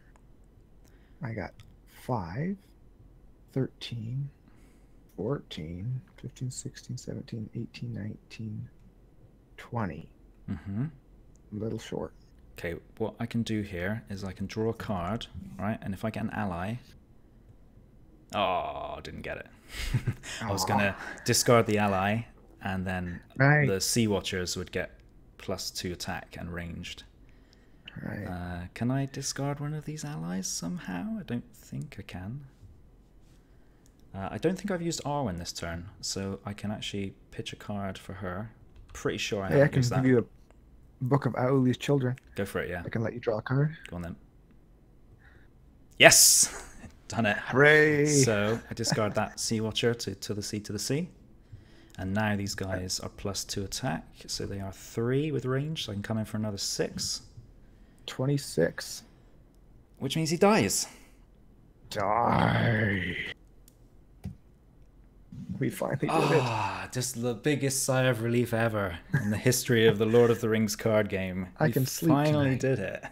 I got 5, 13, 14, 15, 16, 17, 18, 19, 20. Mm-hmm. A little short. Okay, what I can do here is I can draw a card, right? And if I get an ally... Oh, didn't get it. I was going to discard the ally, and then Right. the Sea Watchers would get +2 attack and ranged. Right. Can I discard one of these allies somehow? I don't think I can. I don't think I've used Arwen this turn, so I can actually pitch a card for her. Pretty sure I Hey, I haven't can used give that. you a book of Auli's children. Go for it, yeah. I can let you draw a card. Go on then. Yes! Done it. Hooray! So I discard that Sea Watcher to the sea. And now these guys are +2 attack, so they are 3 with range, so I can come in for another 6. 26. Which means he dies. Die. We finally did it. Ah, just the biggest sigh of relief ever in the history of the Lord of the Rings card game. I We can sleep finally tonight. did it.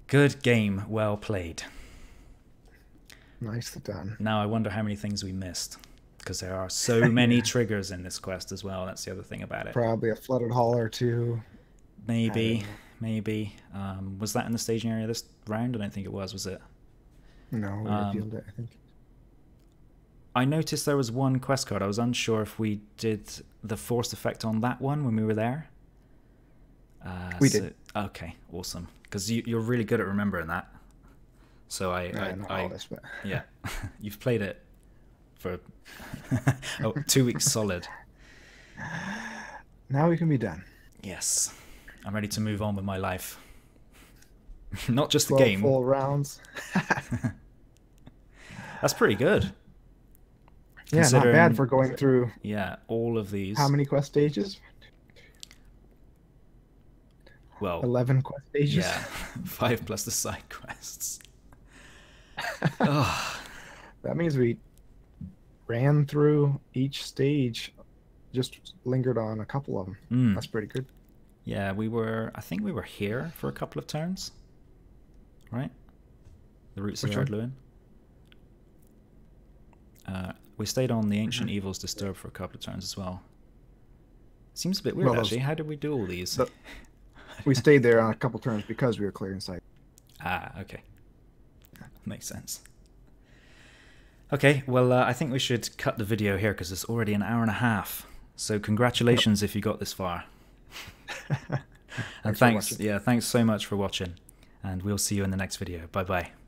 Good game, well played. Nicely done. Now I wonder how many things we missed, because there are so many triggers in this quest as well. That's the other thing about it. Probably a flooded hall or two. Maybe. Was that in the staging area this round? I don't think it was it? No, we revealed it, I think. I noticed there was one quest card. I was unsure if we did the forced effect on that one when we were there. We did. Okay, awesome. Because you're really good at remembering that. So Not all this, but yeah, you've played it for 2 weeks solid. now we can be done. Yes, I'm ready to move on with my life. Not just the 12 game. full rounds. That's pretty good. Yeah, not bad for going through. Yeah, all of these. How many quest stages? Well, 11 quest stages. Yeah, 5 plus the side quests. Oh. That means we ran through each stage, just lingered on a couple of them. That's pretty good. Yeah, I think we were here for a couple of turns, right? The Roots of Erdluin. We stayed on the Ancient Evils Disturbed for a couple of turns as well. Seems a bit weird, actually. How did we do all these? We stayed there on a couple turns because we were clearing side. Ah, okay. Makes sense. Okay, well, I think we should cut the video here because it's already an hour and a half. So congratulations if you got this far. And thanks so much for watching. And we'll see you in the next video. Bye-bye.